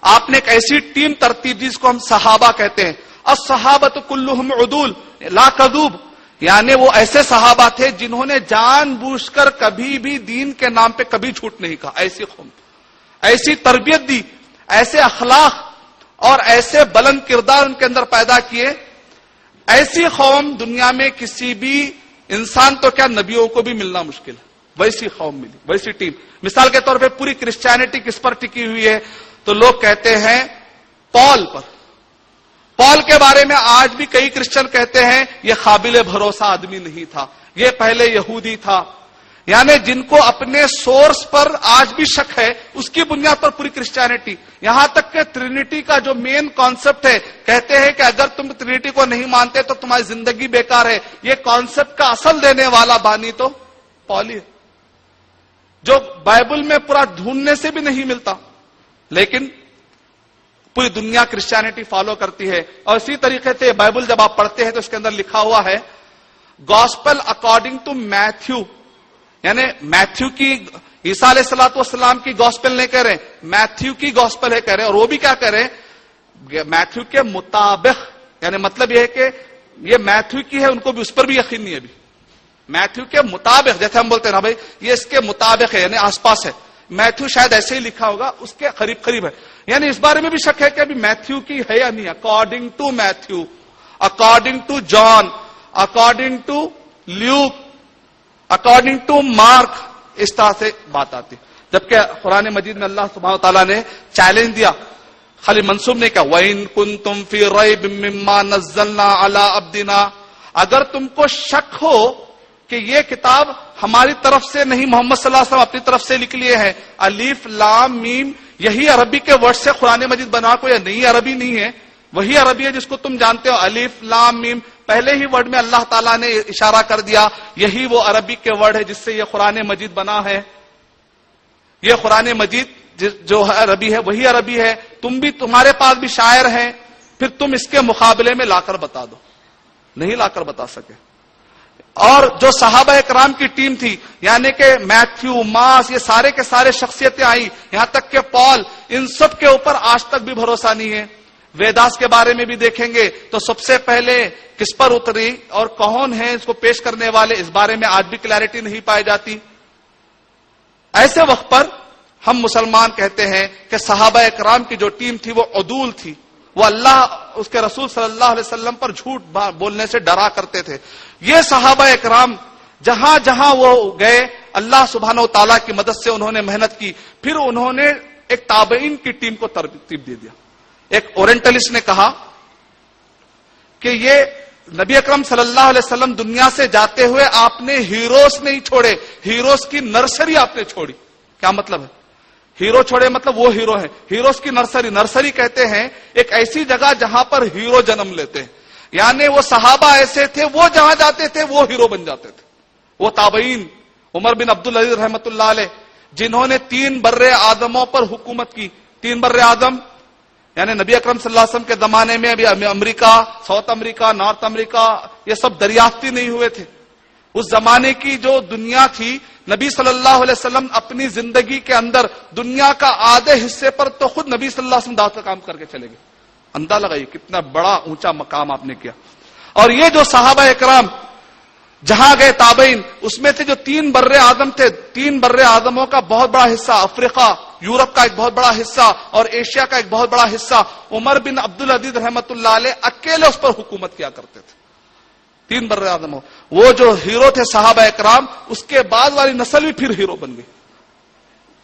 [SPEAKER 1] آپ نے ایک ایسی ٹیم ترتیب دی جس کو ہم صحابہ کہتے ہیں. الصحابۃ کلھم عدول لا کذوب, یعنی وہ ایسے صحابہ تھے جنہوں نے جان بوجھ کر کبھی بھی دین کے نام پہ کبھی جھوٹ نہیں کہا. ایسی قوم, ایسی تربیت دی, ایسے اخلاق اور ایسے بلند کردار ان کے اندر پیدا کیے. ایسی قوم دنیا میں کسی بھی انسان تو کیا نبیوں کو بھی ملنا مشکل ہے. ویسی قوم ملی, ویسی ٹیم. مثال کے طور پہ پوری کرسچینٹی کس پر ٹکی ہوئی ہے تو لوگ کہتے ہیں پال پر. پال کے بارے میں آج بھی کئی کرسچن کہتے ہیں یہ قابل بھروسہ آدمی نہیں تھا, یہ پہلے یہودی تھا. یعنی جن کو اپنے سورس پر آج بھی شک ہے, اس کی بنیاد پر پوری کرسچینٹی, یہاں تک کہ ٹرینٹی کا جو مین کانسیپٹ ہے, کہتے ہیں کہ اگر تم ٹرینٹی کو نہیں مانتے تو تمہاری زندگی بیکار ہے. یہ کانسیپٹ کا اصل دینے والا بانی تو پال ہی ہے, جو بائبل میں پورا ڈھونڈنے سے بھی نہیں ملتا, لیکن پوری دنیا کرسچینٹی فالو کرتی ہے. اور اسی طریقے سے بائبل جب آپ پڑھتے ہیں تو اس کے اندر لکھا ہوا ہے گاسپل اکارڈنگ ٹو میتھیو, یعنی میتھیو کی, عیسیٰ علیہ الصلوۃ والسلام کی گاسپل نہیں کہہ رہے, میتھیو کی گاسپل ہے کہہ رہے. اور وہ بھی کیا کہہ رہے, میتھیو کے مطابق, یعنی مطلب یہ ہے کہ یہ میتھیو کی ہے, ان کو بھی اس پر بھی یقین نہیں ہے. ابھی میتھیو کے مطابق, جیسے ہم بولتے ہیں نا بھائی یہ اس کے مطابق ہے, یعنی آس پاس ہے. میتھیو شاید ایسے ہی لکھا ہوگا, اس کے قریب قریب ہے. یعنی اس بارے میں بھی شک ہے کہ ابھی میتھیو کی ہے یا نہیں. According to Matthew, according to John, according to Luke, according to Mark, اس طرح سے بات آتی. جبکہ قرآن مجید میں اللہ سبحانہ وتعالیٰ نے چیلنج دیا، خالی منسوب نہیں کہا وَإِن كُنتُمْ فِي رَيْبٍ مِّمَّا نَزَّلْنَا عَلَىٰ عَبْدِنَا، اگر تم کو شک ہو کہ یہ کتاب ہماری طرف سے نہیں، محمد صلی اللہ علیہ وسلم اپنی طرف سے لکھ لیے ہیں، الف لام میم یہی عربی کے ورڈ سے قرآن مجید بنا کو، یا نہیں عربی نہیں ہے، وہی عربی ہے جس کو تم جانتے ہو، الف لام میم، پہلے ہی ورڈ میں اللہ تعالیٰ نے اشارہ کر دیا یہی وہ عربی کے ورڈ ہے جس سے یہ قرآن مجید بنا ہے، یہ قرآن مجید جو ہے عربی ہے وہی عربی ہے، تم بھی، تمہارے پاس بھی شاعر ہیں، پھر تم اس کے مقابلے میں لا کر بتا دو، نہیں لا کر بتا سکے۔ اور جو صحابہ اکرام کی ٹیم تھی، یعنی کہ میتھیو، ماس، یہ سارے کے سارے شخصیتیں آئی، یہاں تک کہ پال، ان سب کے اوپر آج تک بھی بھروسہ نہیں ہے۔ ویداس کے بارے میں بھی دیکھیں گے تو سب سے پہلے کس پر اتری اور کون ہیں اس کو پیش کرنے والے، اس بارے میں آج بھی کلیئرٹی نہیں پائی جاتی۔ ایسے وقت پر ہم مسلمان کہتے ہیں کہ صحابہ اکرام کی جو ٹیم تھی وہ عدول تھی، وہ اللہ اس کے رسول صلی اللہ علیہ وسلم پر جھوٹ بولنے سے ڈرا کرتے تھے۔ یہ صحابہ اکرام جہاں جہاں وہ گئے اللہ سبحانہ و تعالیٰ کی مدد سے انہوں نے محنت کی، پھر انہوں نے ایک تابعین کی ٹیم کو ترتیب دے دیا۔ ایک اورینٹلسٹ نے کہا کہ یہ نبی اکرم صلی اللہ علیہ وسلم دنیا سے جاتے ہوئے آپ نے ہیروز نہیں چھوڑے، ہیروز کی نرسری آپ نے چھوڑی۔ کیا مطلب ہے؟ ہیرو چھوڑے مطلب وہ ہیرو ہیں، ہیروز کی نرسری، نرسری کہتے ہیں ایک ایسی جگہ جہاں پر ہیرو جنم لیتے ہیں، یعنی وہ صحابہ ایسے تھے وہ جہاں جاتے تھے وہ ہیرو بن جاتے تھے۔ وہ تابعین عمر بن عبدالعزیز رحمۃ اللہ علیہ جنہوں نے 3 بر اعظموں پر حکومت کی، 3 بر اعظم یعنی نبی اکرم صلی اللہ علیہ وسلم کے زمانے میں ابھی امریکہ، ساؤتھ امریکہ، نارتھ امریکہ یہ سب دریافتی نہیں ہوئے تھے۔ اس زمانے کی جو دنیا تھی، نبی صلی اللہ علیہ وسلم اپنی زندگی کے اندر دنیا کا آدھے حصے پر تو خود نبی صلی اللہ علیہ وسلم دعوت کا کام کر کے چلے گئے۔ اندازہ لگائیے کتنا بڑا اونچا مقام آپ نے کیا۔ اور یہ جو صحابہ اکرام جہاں گئے تابعین، اس میں سے جو 3 بر اعظم تھے، 3 بر اعظموں کا بہت بڑا حصہ، افریقہ، یورپ کا ایک بہت بڑا حصہ اور ایشیا کا ایک بہت بڑا حصہ، عمر بن عبدالعزیز رحمۃ اللہ علیہ اکیلے اس پر حکومت کیا کرتے تھے۔ 3 بر اعظم، وہ جو ہیرو تھے صحابہ اکرام، اس کے بعد والی نسل بھی پھر ہیرو بن گئی۔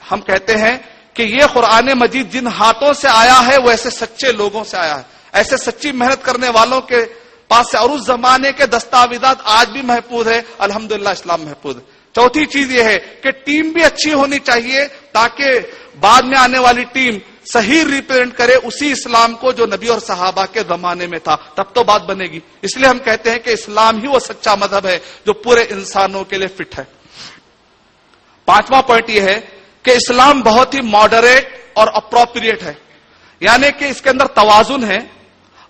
[SPEAKER 1] ہم کہتے ہیں کہ یہ قرآن مجید جن ہاتھوں سے آیا ہے وہ ایسے سچے لوگوں سے آیا ہے، ایسے سچی محنت کرنے والوں کے پاس سے، اور اس زمانے کے دستاویزات آج بھی محفوظ ہے، الحمدللہ اسلام محفوظ ہے۔ چوتھی چیز یہ ہے کہ ٹیم بھی اچھی ہونی چاہیے تاکہ بعد میں آنے والی ٹیم صحیح ریپرزینٹ کرے اسی اسلام کو جو نبی اور صحابہ کے زمانے میں تھا، تب تو بات بنے گی۔ اس لیے ہم کہتے ہیں کہ اسلام ہی وہ سچا مذہب ہے جو پورے انسانوں کے لیے فٹ ہے۔ 5واں پوائنٹ یہ ہے کہ اسلام بہت ہی ماڈریٹ اور اپروپریٹ ہے، یعنی کہ اس کے اندر توازن ہے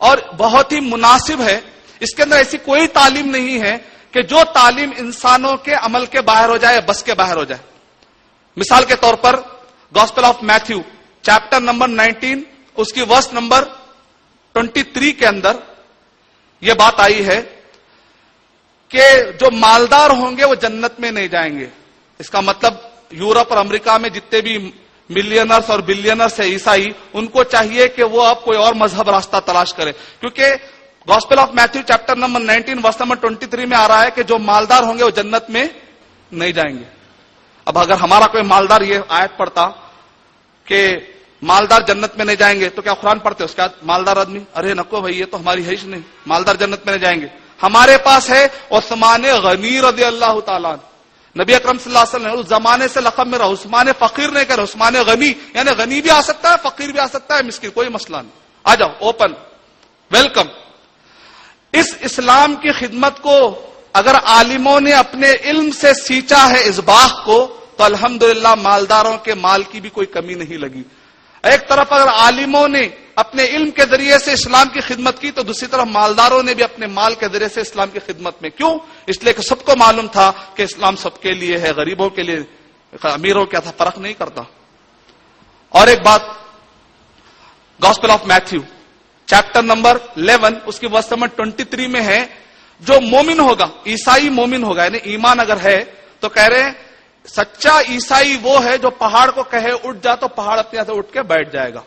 [SPEAKER 1] اور بہت ہی مناسب ہے۔ اس کے اندر ایسی کوئی تعلیم نہیں ہے کہ جو تعلیم انسانوں کے عمل کے باہر ہو جائے، بس کے باہر ہو جائے۔ مثال کے طور پر Gospel of Matthew chapter number 19 اس کی ورس نمبر 23 کے اندر یہ بات آئی ہے کہ جو مالدار ہوں گے وہ جنت میں نہیں جائیں گے۔ اس کا مطلب یورپ اور امریکہ میں جتنے بھی ملینرز اور بلینرز ہیں عیسائی، ان کو چاہیے کہ وہ اب کوئی اور مذہب راستہ تلاش کرے، کیونکہ Gospel of Matthew chapter number 19 verse number 23 میں آ رہا ہے کہ جو مالدار ہوں گے وہ جنت میں نہیں جائیں گے۔ اب اگر ہمارا کوئی مالدار یہ آیت پڑھتا کہ مالدار جنت میں نہیں جائیں گے تو کیا قرآن پڑھتے اس کے بعد مالدار آدمی ارے نکو بھائی یہ تو ہماری ہے ہی نہیں، مالدار جنت میں نہیں جائیں گے۔ ہمارے پاس ہے عثمان غنی رضی اللہ تعالیٰ عنہ، نبی اکرم صلی اللہ علیہ وسلم نے اس زمانے سے لقب میں رہا، عثمان فقیر نہیں کر، عثمان غنی، یعنی غنی بھی آ سکتا ہے فقیر بھی آ سکتا ہے، مسکین کوئی مسئلہ نہیں، آ جاؤ اوپن ویلکم۔ اس اسلام کی خدمت کو اگر عالموں نے اپنے علم سے سینچا ہے اس باغ کو تو الحمدللہ مالداروں کے مال کی بھی کوئی کمی نہیں لگی۔ ایک طرف اگر عالموں نے اپنے علم کے ذریعے سے اسلام کی خدمت کی تو دوسری طرف مالداروں نے بھی اپنے مال کے ذریعے سے اسلام کی خدمت میں، کیوں؟ اس لیے کہ سب کو معلوم تھا کہ اسلام سب کے لیے ہے، غریبوں کے لیے، امیروں کیا تھا فرق نہیں کرتا۔ اور ایک بات gospel of Matthew chapter number 11 اس کی ورس نمبر 23 میں ہے، جو مومن ہوگا، عیسائی مومن ہوگا، یعنی ایمان اگر ہے تو کہہ رہے ہیں سچا عیسائی وہ ہے جو پہاڑ کو کہے اٹھ جا تو پہاڑ اپنے سے اٹھ کے بیٹھ جائے گا۔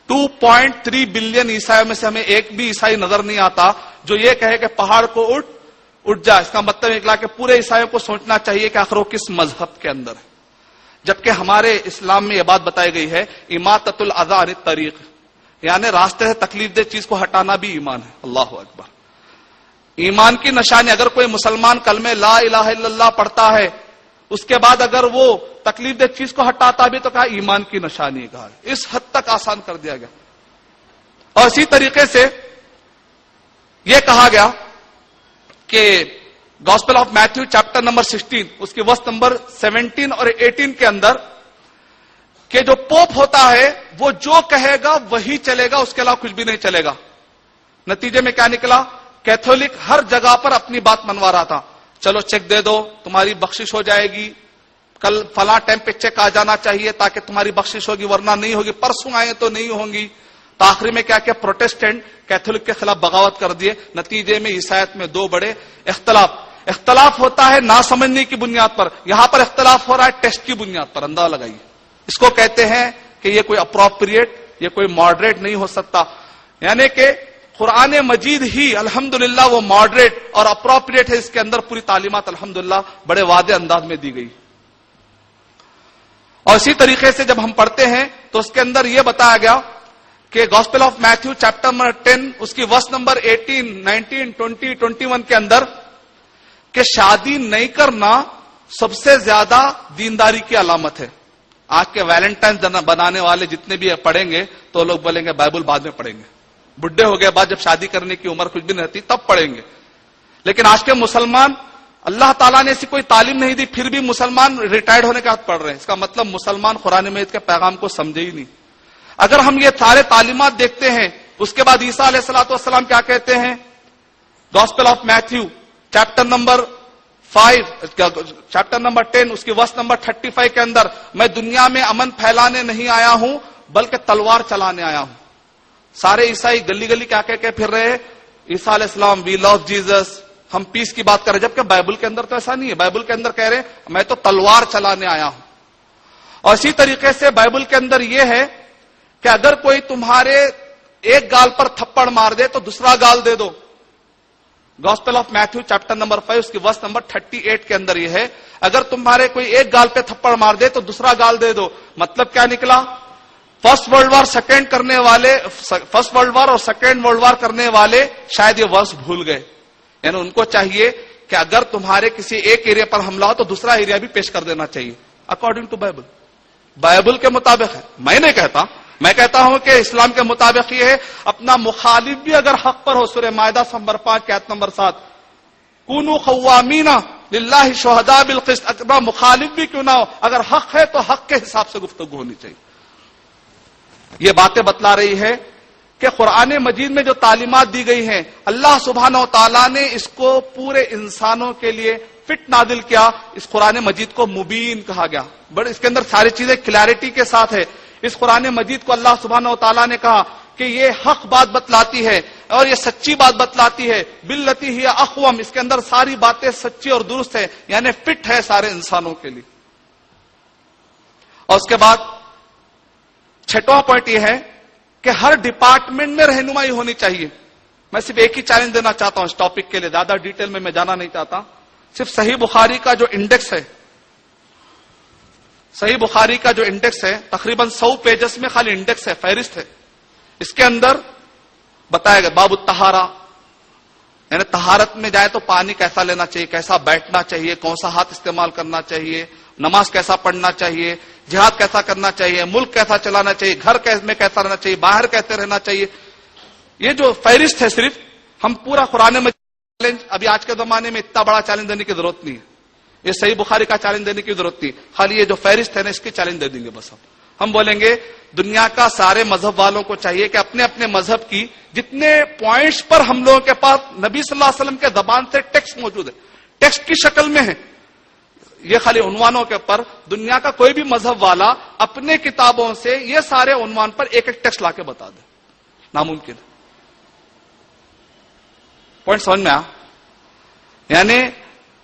[SPEAKER 1] 2.3 بلین عیسائیوں میں سے ہمیں ایک بھی عیسائی نظر نہیں آتا جو یہ کہے کہ پہاڑ کو اٹھ جا۔ اس کا مطلب نکلا کہ پورے عیسائیوں کو سوچنا چاہیے کہ آخر وہ کس مذہب کے اندر ہے۔ جبکہ ہمارے اسلام میں یہ بات بتائی گئی ہے اماطۃ الاذی عن الطریق، یعنی راستے سے تکلیف دہ چیز کو ہٹانا بھی ایمان ہے. اللہ اکبر. ایمان کی نشانی، اگر کوئی مسلمان کلمہ لا الہ الا اللہ پڑھتا ہے، اس کے بعد اگر وہ تکلیف دہ چیز کو ہٹاتا بھی تو کہا ایمان کی نشانی. کہا اس حد تک آسان کر دیا گیا. اور اسی طریقے سے یہ کہا گیا کہ gospel of Matthew chapter number 16 اس کی ورس نمبر 17 اور 18 کے اندر کہ جو پوپ ہوتا ہے وہ جو کہے گا وہی چلے گا، اس کے علاوہ کچھ بھی نہیں چلے گا. نتیجے میں کیا نکلا؟ کیتھولک ہر جگہ پر اپنی بات منوا رہا تھا. چلو چیک دے دو، تمہاری بخشش ہو جائے گی، کل فلاں ٹائم پہ چیک آ جانا چاہیے تاکہ تمہاری بخشش ہوگی، ورنہ نہیں ہوگی، پرسوں آئے تو نہیں ہوں گی. تو آخری میں کیا پروٹسٹنٹ کیتھولک کے خلاف بغاوت کر دیے. نتیجے میں عیسائیت میں دو بڑے اختلاف ہوتا ہے نا سمجھنے کی بنیاد پر. یہاں پر اختلاف ہو رہا ہے ٹیسٹ کی بنیاد پر. اندازہ لگائیے. اس کو کہتے ہیں کہ یہ کوئی اپروپریٹ، یہ کوئی ماڈریٹ نہیں ہو سکتا. یعنی کہ قرآن مجید ہی الحمدللہ وہ ماڈریٹ اور اپروپریٹ ہے. اس کے اندر پوری تعلیمات الحمدللہ بڑے واضح انداز میں دی گئی. اور اسی طریقے سے جب ہم پڑھتے ہیں تو اس کے اندر یہ بتایا گیا کہ gospel of Matthew chapter number 10 اس کی ورس نمبر 18، 19، 20، 21 کے اندر کہ شادی نہیں کرنا سب سے زیادہ دینداری کی علامت ہے. آج کے ویلنٹائن بنانے والے جتنے بھی پڑھیں گے تو لوگ بولیں گے بائبل بعد میں پڑھیں گے، بڈھے ہو گئے بعد جب شادی کرنے کی عمر کچھ بھی نہیں رہتی تب پڑھیں گے. لیکن آج کے مسلمان، اللہ تعالیٰ نے ایسی کوئی تعلیم نہیں دی، پھر بھی مسلمان ریٹائرڈ ہونے کے بعد پڑھ رہے ہیں. اس کا مطلب مسلمان قرآن مجید کے پیغام کو سمجھے ہی نہیں. اگر ہم یہ سارے تعلیمات دیکھتے ہیں، اس کے بعد عیسیٰ علیہ الصلوۃ والسلام کیا کہتے ہیں؟ Gospel of Matthew chapter number 10 اس کی ورس نمبر 35 کے اندر میں دنیا میں امن پھیلانے نہیں آیا ہوں بلکہ تلوار چلانے آیا ہوں. سارے عیسائی گلی گلی کیا کہہ کے پھر رہے ہیں؟ عیسیٰ علیہ السلام وی لو جیزس، ہم پیس کی بات کر رہے ہیں، جبکہ بائبل کے اندر تو ایسا نہیں ہے. بائبل کے اندر کہہ رہے ہیں میں تو تلوار چلانے آیا ہوں. اور اسی طریقے سے بائبل کے اندر یہ ہے کہ اگر کوئی تمہارے ایک گال پر تھپڑ مار دے تو دوسرا گال دے دو. Gospel of Matthew chapter number 5 اس کی ورس نمبر 38 کے اندر یہ ہے اگر تمہارے کوئی ایک گال پہ تھپڑ مار دے تو دوسرا گال دے دو. مطلب کیا نکلا؟ فرسٹ ورلڈ وار اور سیکنڈ ورلڈ وار کرنے والے شاید یہ ورس بھول گئے. یعنی ان کو چاہیے کہ اگر تمہارے کسی ایک ایریا پر حملہ ہو تو دوسرا ایریا بھی پیش کر دینا چاہیے اکارڈنگ ٹو بائبل. بائبل کے مطابق ہے، میں نہیں کہتا. میں کہتا ہوں کہ اسلام کے مطابق یہ ہے اپنا مخالف بھی اگر حق پر ہو، سورہ مائدہ نمبر 5 کی آیت نمبر 7 کونوا قوامین للہ شہداء بالقسط، اپنا مخالف بھی کیوں نہ ہو اگر حق ہے تو حق کے حساب سے گفتگو ہونی چاہیے. یہ باتیں بتلا رہی ہے کہ قرآن مجید میں جو تعلیمات دی گئی ہیں اللہ سبحانہ و تعالیٰ نے اس کو پورے انسانوں کے لیے فٹ نازل کیا. اس قرآن مجید کو مبین کہا گیا، بڑے اس کے اندر ساری چیزیں کلیئرٹی کے ساتھ ہے. اس قرآن مجید کو اللہ سبحانہ و تعالیٰ نے کہا کہ یہ حق بات بتلاتی ہے اور یہ سچی بات بتلاتی ہے. باللتی ہی اقوم، اس کے اندر ساری باتیں سچی اور درست ہے، یعنی فٹ ہے سارے انسانوں کے لیے. اور اس کے بعد چھٹواں پوائنٹ یہ ہے کہ ہر ڈپارٹمنٹ میں رہنمائی ہونی چاہیے. میں صرف ایک ہی چیلنج دینا چاہتا ہوں اس ٹاپک کے لیے، زیادہ ڈیٹیل میں جانا نہیں چاہتا. صرف صحیح بخاری کا جو انڈیکس ہے، صحیح بخاری کا جو انڈیکس ہے تقریباً 100 پیجز میں خالی انڈیکس ہے، فہرست ہے. اس کے اندر بتایا گیا باب الطہارہ، یعنی طہارت میں جائے تو پانی کیسا لینا چاہیے، کیسا بیٹھنا چاہیے، کون سا ہاتھ استعمال کرنا چاہیے، نماز کیسا پڑھنا چاہیے، جہاد کیسا کرنا چاہیے، ملک کیسا چلانا چاہیے، گھر میں کیسا رہنا چاہیے، باہر کیسے رہنا چاہیے. یہ جو فہرست ہے صرف ہم پورا قرآن میں چیلنج، ابھی آج کے زمانے میں اتنا بڑا چیلنج دینے کی ضرورت نہیں ہے. یہ صحیح بخاری کا چیلنج دینے کی ضرورت نہیں، خالی یہ جو فہرست ہے نا اس کی چیلنج دے دیں گے بس. ہم بولیں گے دنیا کا سارے مذہب والوں کو چاہیے کہ اپنے اپنے مذہب کی جتنے پوائنٹس پر ہم لوگوں کے پاس نبی صلی اللہ علیہ وسلم کے زبان سے ٹیکسٹ موجود ہے، ٹیکسٹ کی شکل میں ہے، یہ خالی عنوانوں کے پر دنیا کا کوئی بھی مذہب والا اپنے کتابوں سے یہ سارے عنوان پر ایک ایک ٹیکسٹ لا کے بتا دے، ناممکن ہے. پوائنٹ سمجھ میں آ؟ یعنی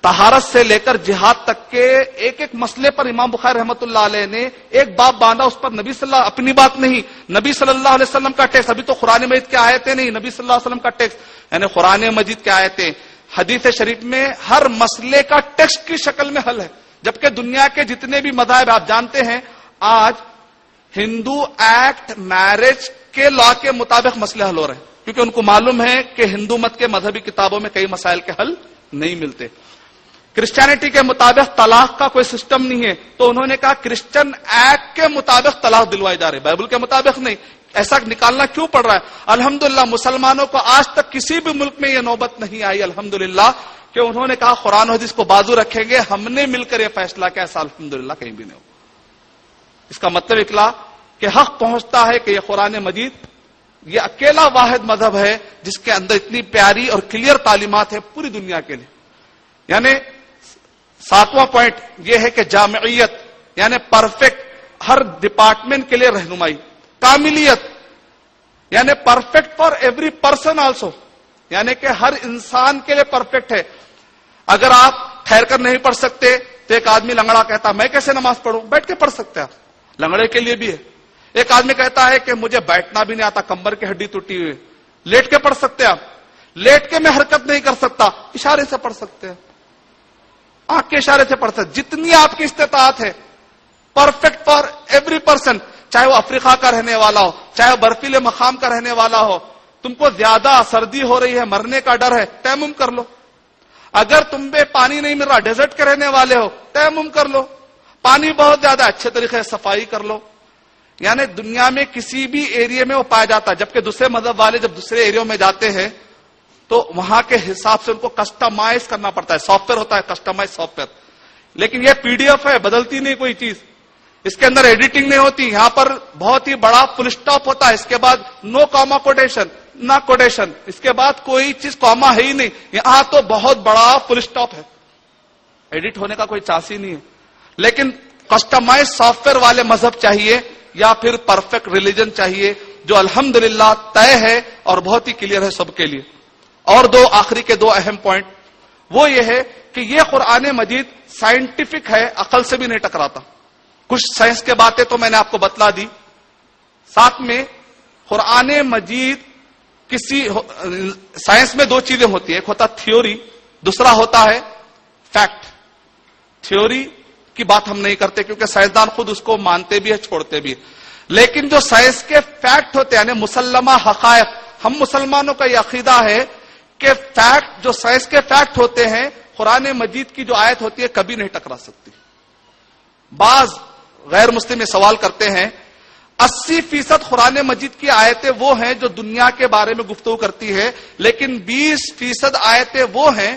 [SPEAKER 1] طہارت سے لے کر جہاد تک کے ایک ایک مسئلے پر امام بخاری رحمۃ اللہ علیہ نے ایک باب باندھا، اس پر نبی صلی اللہ اپنی بات نہیں، نبی صلی اللہ علیہ وسلم کا ٹیکسٹ. ابھی تو قرآن مجید کی آیتیں نہیں، نبی صلی اللہ علیہ وسلم کا ٹیکسٹ، یعنی قرآن مجید کی آیتیں حدیث شریف میں ہر مسئلے کا ٹیکسٹ کی شکل میں حل ہے. جبکہ دنیا کے جتنے بھی مذاہب آپ جانتے ہیں آج ہندو ایکٹ میرج کے لا کے مطابق مسئلے حل ہو رہے ہیں، کیونکہ ان کو معلوم ہے کہ ہندو مت کے مذہبی کتابوں میں کئی مسائل کے حل نہیں ملتے۔ کرسچینٹی کے مطابق طلاق کا کوئی سسٹم نہیں ہے، تو انہوں نے کہا کرسچن ایکٹ کے مطابق طلاق دلوائی جا رہی ہے، بائبل کے مطابق نہیں۔ ایسا نکالنا کیوں پڑ رہا ہے؟ الحمدللہ مسلمانوں کو آج تک کسی بھی ملک میں یہ نوبت نہیں آئی الحمدللہ کہ انہوں نے کہا قرآن و حدیث کو بازو رکھیں گے، ہم نے مل کر یہ فیصلہ کیا، ایسا الحمدللہ کہیں بھی نہیں ہو۔ اس کا مطلب نکلا کہ حق پہنچتا ہے کہ یہ قرآن مجید یہ اکیلا واحد مذہب ہے جس کے اندر اتنی پیاری اور کلیئر تعلیمات ہے پوری دنیا کے لیے۔ یعنی 7واں پوائنٹ یہ ہے کہ جامعیت یعنی پرفیکٹ، ہر ڈپارٹمنٹ کے لیے رہنمائی، کاملیت یعنی perfect for every person also, یعنی کہ ہر انسان کے لیے پرفیکٹ ہے۔ اگر آپ ٹھہر کر نہیں پڑھ سکتے تو ایک آدمی لنگڑا کہتا میں کیسے نماز پڑھوں، بیٹھ کے پڑھ سکتے ہیں آپ، لنگڑے کے لیے بھی ہے۔ ایک آدمی کہتا ہے کہ مجھے بیٹھنا بھی نہیں آتا، کمر کی ہڈی ٹوٹی ہوئی، لیٹ کے پڑھ سکتے ہیں آپ، لیٹ کے میں حرکت نہیں کر سکتا، اشارے سے پڑھ سکتے ہیں، آنکھ کے اشارے سے پڑھ سکتے، جتنی آپ کی استطاعت ہے، پرفیکٹ فار ایوری پرسن، چاہے وہ افریقہ کا رہنے والا ہو، چاہے وہ برفیلے مقام کا رہنے والا ہو۔ تم کو زیادہ سردی ہو رہی ہے، مرنے کا ڈر ہے، تیمم کر لو۔ اگر تم پہ پانی نہیں مل رہا، ڈیزرٹ کے رہنے والے ہو، تیمم کر لو۔ پانی بہت زیادہ، اچھے طریقے سے صفائی کر لو۔ یعنی دنیا میں کسی بھی ایریا میں وہ پایا جاتا ہے، جبکہ دوسرے مذہب والے جب دوسرے ایریوں میں جاتے ہیں تو وہاں کے حساب سے ان کو کسٹمائز کرنا پڑتا ہے، سافٹ ویئر ہوتا ہے کسٹمائز سافٹ ویئر، لیکن یہ پی ڈی ایف ہے، بدلتی نہیں کوئی چیز، اس کے اندر ایڈیٹنگ نہیں ہوتی، یہاں پر بہت ہی بڑا فل اسٹاپ ہوتا ہے، اس کے بعد نو کاما کوٹیشن، نہ کوٹیشن، اس کے بعد کوئی چیز کاما ہے ہی نہیں، یہاں تو بہت بڑا فل اسٹاپ ہے، ایڈٹ ہونے کا کوئی چانس ہی نہیں ہے۔ لیکن کسٹمائز سافٹ ویئر والے مذہب چاہیے یا پھر پرفیکٹ ریلیجن چاہیے جو الحمدللہ طے ہے اور بہت ہی کلیئر ہے سب کے لیے۔ اور آخری کے 2 اہم پوائنٹ وہ یہ ہے کہ یہ قرآن مجید سائنٹیفک ہے، عقل سے بھی نہیں ٹکراتا۔ کچھ سائنس کے باتیں تو میں نے آپ کو بتلا دی، ساتھ میں قرآن مجید سائنس میں 2 چیزیں ہوتی ہیں، ایک ہوتا تھیوری، دوسرا ہوتا ہے فیکٹ۔ تھیوری کی بات ہم نہیں کرتے کیونکہ سائنسدان خود اس کو مانتے بھی ہے، چھوڑتے بھی ہے، لیکن جو سائنس کے فیکٹ ہوتے ہیں یعنی مسلمہ حقائق، ہم مسلمانوں کا یہ عقیدہ ہے کہ فیکٹ جو سائنس کے فیکٹ ہوتے ہیں قرآن مجید کی جو آیت ہوتی ہے کبھی نہیں ٹکرا سکتی۔ بعض غیر مسلم یہ سوال کرتے ہیں 80% قرآن مجید کی آیتیں وہ ہیں جو دنیا کے بارے میں گفتگو کرتی ہے، لیکن 20% آیتیں وہ ہیں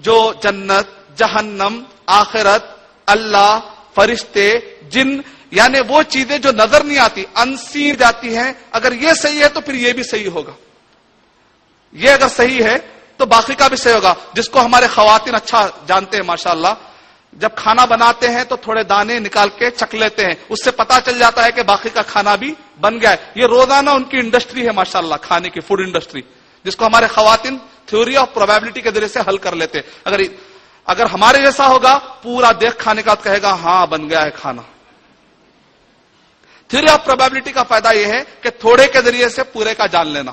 [SPEAKER 1] جو جنت، جہنم، آخرت، اللہ، فرشتے، جن، یعنی وہ چیزیں جو نظر نہیں آتی، انسین جاتی ہیں۔ اگر یہ صحیح ہے تو پھر یہ بھی صحیح ہوگا، یہ اگر صحیح ہے تو باقی کا بھی صحیح ہوگا، جس کو ہمارے خواتین اچھا جانتے ہیں ماشاءاللہ۔ جب کھانا بناتے ہیں تو تھوڑے دانے نکال کے چکھ لیتے ہیں، اس سے پتا چل جاتا ہے کہ باقی کا کھانا بھی بن گیا ہے۔ یہ روزانہ ان کی انڈسٹری ہے ماشاءاللہ، کھانے کی فوڈ انڈسٹری، جس کو ہمارے خواتین تھیوری آف پروبیبلٹی کے ذریعے سے حل کر لیتے ہیں۔ اگر ہمارے جیسا ہوگا پورا دیکھ کھانے کا کہے گا ہاں بن گیا ہے کھانا۔ تھیوری آف پروبیبلٹی کا فائدہ یہ ہے کہ تھوڑے کے ذریعے سے پورے کا جان لینا۔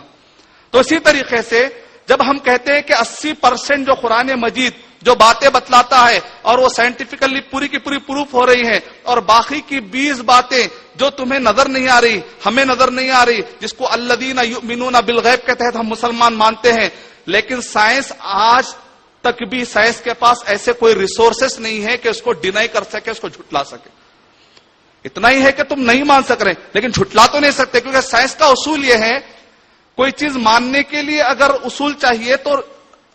[SPEAKER 1] تو اسی طریقے سے جب ہم کہتے ہیں کہ 80% جو قرآن مجید جو باتیں بتلاتا ہے اور وہ سائنٹیفکلی پوری کی پوری پروف ہو رہی ہیں، اور باقی کی 20 باتیں جو تمہیں نظر نہیں آ رہی، ہمیں نظر نہیں آ رہی، جس کو الذین یؤمنون بالغیب کے تحت ہم مسلمان مانتے ہیں، لیکن سائنس آج تک بھی سائنس کے پاس ایسے کوئی ریسورسز نہیں ہے کہ اس کو ڈینائی کر سکے، اس کو جھٹلا سکے۔ اتنا ہی ہے کہ تم نہیں مان سک رہے لیکن جھٹلا تو نہیں سکتے، کیونکہ سائنس کا اصول یہ ہے کوئی چیز ماننے کے لیے اگر اصول چاہیے تو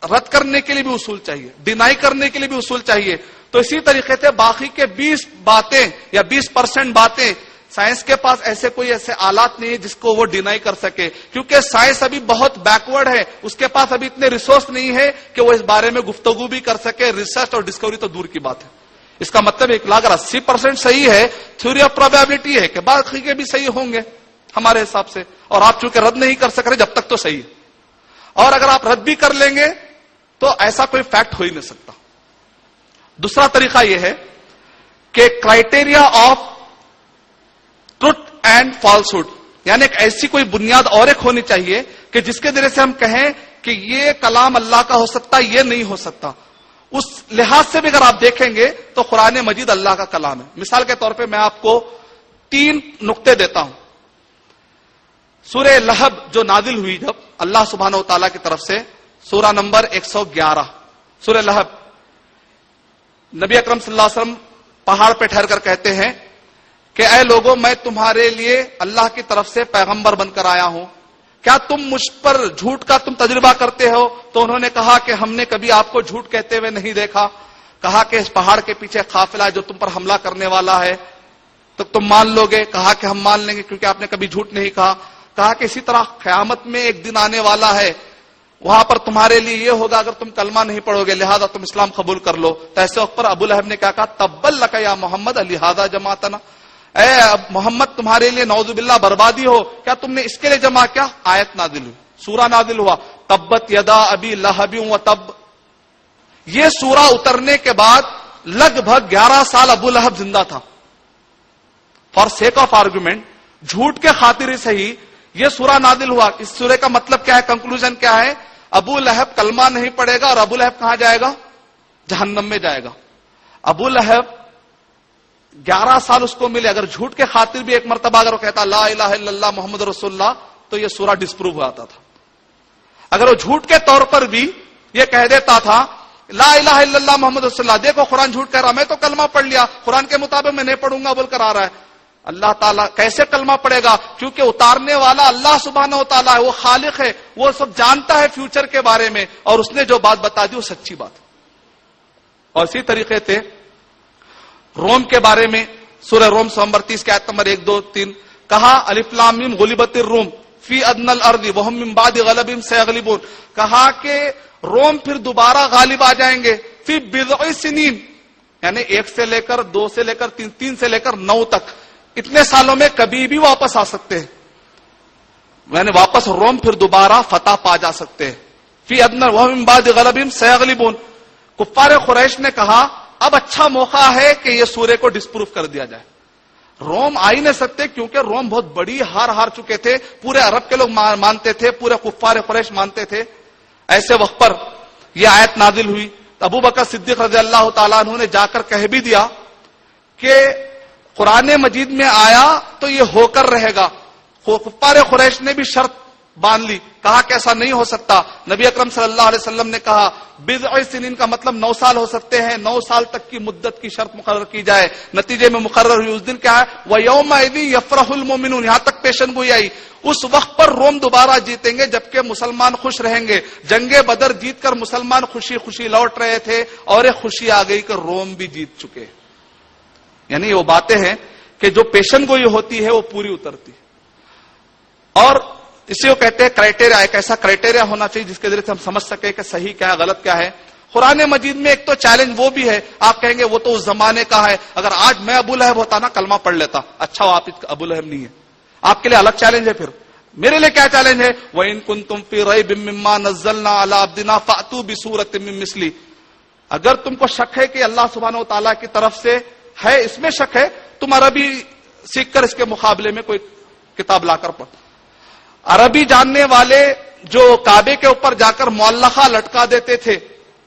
[SPEAKER 1] رد کرنے کے لیے بھی اصول چاہیے، ڈینائی کرنے کے لیے بھی اصول چاہیے۔ تو اسی طریقے سے باقی کے 20 باتیں یا 20% باتیں سائنس کے پاس ایسے آلات نہیں ہے جس کو وہ ڈینائی کر سکے، کیونکہ سائنس ابھی بہت بیکورڈ ہے، اس کے پاس ابھی اتنے ریسورس نہیں ہے کہ وہ اس بارے میں گفتگو بھی کر سکے، ریسرچ اور ڈسکوری تو دور کی بات ہے۔ اس کا مطلب اگر 80% صحیح ہے، تھیوری آف پروبیبلٹی ہے کہ باقی کے بھی صحیح ہوں گے ہمارے حساب سے، اور آپ چونکہ رد نہیں کر سک رہے جب تک تو صحیح ہے، اور اگر آپ رد بھی کر لیں گے تو ایسا کوئی فیکٹ ہو ہی نہیں سکتا۔ دوسرا طریقہ یہ ہے کہ criteria of truth and falsehood, یعنی ایک ایسی کوئی بنیاد اور ایک ہونی چاہیے کہ جس کے ذریعے سے ہم کہیں کہ یہ کلام اللہ کا ہو سکتا، یہ نہیں ہو سکتا۔ اس لحاظ سے بھی اگر آپ دیکھیں گے تو قرآن مجید اللہ کا کلام ہے. مثال کے طور پہ میں آپ کو 3 نقطے دیتا ہوں. سورہ لہب جو نازل ہوئی جب اللہ سبحانہ و تعالیٰ کی طرف سے، سورہ نمبر 111 سورہ لہب. نبی اکرم صلی اللہ علیہ وسلم پہاڑ پہ ٹھہر کر کہتے ہیں کہ اے لوگوں، میں تمہارے لیے اللہ کی طرف سے پیغمبر بن کر آیا ہوں، کیا تم مجھ پر جھوٹ کا تم تجربہ کرتے ہو؟ تو انہوں نے کہا کہ ہم نے کبھی آپ کو جھوٹ کہتے ہوئے نہیں دیکھا. کہا کہ اس پہاڑ کے پیچھے قافلہ ہے جو تم پر حملہ کرنے والا ہے، تو تم مان لو گے؟ کہا کہ ہم مان لیں گے کیونکہ آپ نے کبھی جھوٹ نہیں کہا. کہا کہ اسی طرح قیامت میں ایک دن آنے والا ہے، وہاں پر تمہارے لیے یہ ہوگا اگر تم کلمہ نہیں پڑھو گے، لہذا تم اسلام قبول کر لو. تو ایسے وقت پر ابو لہب نے کیا کہا؟ تبا لک یا محمد لہذا جماعتنا، اے محمد تمہارے لیے نعوذ باللہ بربادی ہو، کیا تم نے اس کے لیے جمع کیا؟ آیت نازل ہوئی، سورہ نازل ہوا تبت یدا ابی لہب و تب. یہ سورہ اترنے کے بعد لگ بھگ 11 سال ابو لہب زندہ تھا. فار سیک آف آرگومنٹ، جھوٹ کے خاطر سے ہی یہ سورہ نازل ہوا. اس سورہ کا مطلب کیا ہے؟ کنکلوژن کیا ہے؟ ابو لہب کلمہ نہیں پڑے گا اور ابو لہب کہاں جائے گا؟ جہنم میں جائے گا. ابو لہب 11 سال اس کو ملے. اگر جھوٹ کے خاطر بھی ایک مرتبہ اگر وہ کہتا لا الہ الا اللہ محمد رسول اللہ تو یہ سورہ ڈسپروو ہو جاتا تھا. اگر وہ جھوٹ کے طور پر بھی یہ کہہ دیتا تھا لا الہ الا اللہ محمد رسول اللہ، دیکھو قرآن جھوٹ کہہ رہا، میں تو کلمہ پڑھ لیا، قرآن کے مطابق میں نہیں پڑھوں گا بول کر آ رہا ہے. اللہ تعالیٰ کیسے کلمہ پڑے گا؟ کیونکہ اتارنے والا اللہ سبحانہ و تعالیٰ ہے، وہ خالق ہے، وہ سب جانتا ہے فیوچر کے بارے میں، اور اس نے جو بات بتا دی وہ سچی بات. اور اسی طریقے سے روم کے بارے میں سورہ روم نمبر 30 کی آیت نمبر 1 2 3 کہا الف لام میم غلبت الروم فی ادنى الارض وهم من بعد غلبهم سيغلبون. کہا کہ روم پھر دوبارہ غالب آ جائیں گے فی بضع سنین، یعنی 1 سے لے کر 2 سے لے کر 3 سے لے کر 9 تک، اتنے سالوں میں کبھی بھی واپس آ سکتے ہیں. یعنی واپس روم پھر دوبارہ فتح پا جا سکتے ہیں. فی ادنى وهم من بعد غلبهم سيغلبون. کفار قریش نے کہا اب اچھا موقع ہے کہ یہ سورے کو ڈسپروف کر دیا جائے. روم آ ہی نہیں سکتے کیونکہ روم بہت بڑی ہار چکے تھے، پورے عرب کے لوگ مانتے تھے، پورے کفار قریش مانتے تھے. ایسے وقت پر یہ آیت نازل ہوئی. ابو بکر صدیق رضی اللہ تعالیٰ عنہ نے جا کر کہہ بھی دیا کہ قرآن مجید میں آیا تو یہ ہو کر رہے گا. کفار قریش نے بھی شرط باندھ لی، کہا کہ ایسا نہیں ہو سکتا. نبی اکرم صلی اللہ علیہ وسلم نے کہا بضع سنین کا مطلب 9 سال ہو سکتے ہیں، 9 سال تک کی مدت کی شرط مقرر کی جائے. نتیجے میں مقرر ہوئی. اس دن کیا ہے؟ وَيَوْمَئِذٍ يَفْرَحُ الْمُؤْمِنُونَ، یہاں تک پیشن گوئی آئی. اس وقت پر روم دوبارہ جیتیں گے جبکہ مسلمان خوش رہیں گے. جنگ بدر جیت کر مسلمان خوشی خوشی لوٹ رہے تھے اور ایک خوشی آ گئی کہ روم بھی جیت چکے. یعنی وہ باتیں ہیں کہ جو پیشن گوئی ہوتی ہے وہ پوری اترتی. اور اسی کو کہتے ہیں کرائٹیریا. ایک ایسا کرائٹیریا ہونا چاہیے جس کے ذریعے سے ہم سمجھ سکیں کہ صحیح کیا ہے غلط کیا ہے. قرآن مجید میں ایک تو چیلنج وہ بھی ہے، آپ کہیں گے وہ تو اس زمانے کا ہے، اگر آج میں ابو لہب ہوتا نا کلمہ پڑھ لیتا. اچھا وہ آپ ابو لہب نہیں ہے، آپ کے لیے الگ چیلنج ہے. پھر میرے لیے کیا چیلنج ہے؟ وَإِن كُنتُمْ فِي رَيْبٍ مِّمَّا نَزَّلْنَا عَلَىٰ عَبْدِنَا فَأْتُوا بِسُورَةٍ مِّن مِّثْلِهِ. اگر تم کو شک ہے کہ اللہ سبحانہ و تعالیٰ کی طرف سے ہے، اس میں شک ہے، تم عربی سیکھ کر اس کے مقابلے میں کوئی کتاب لا کر پڑھ. عربی جاننے والے جو کعبے کے اوپر جا کر معلقہ لٹکا دیتے تھے،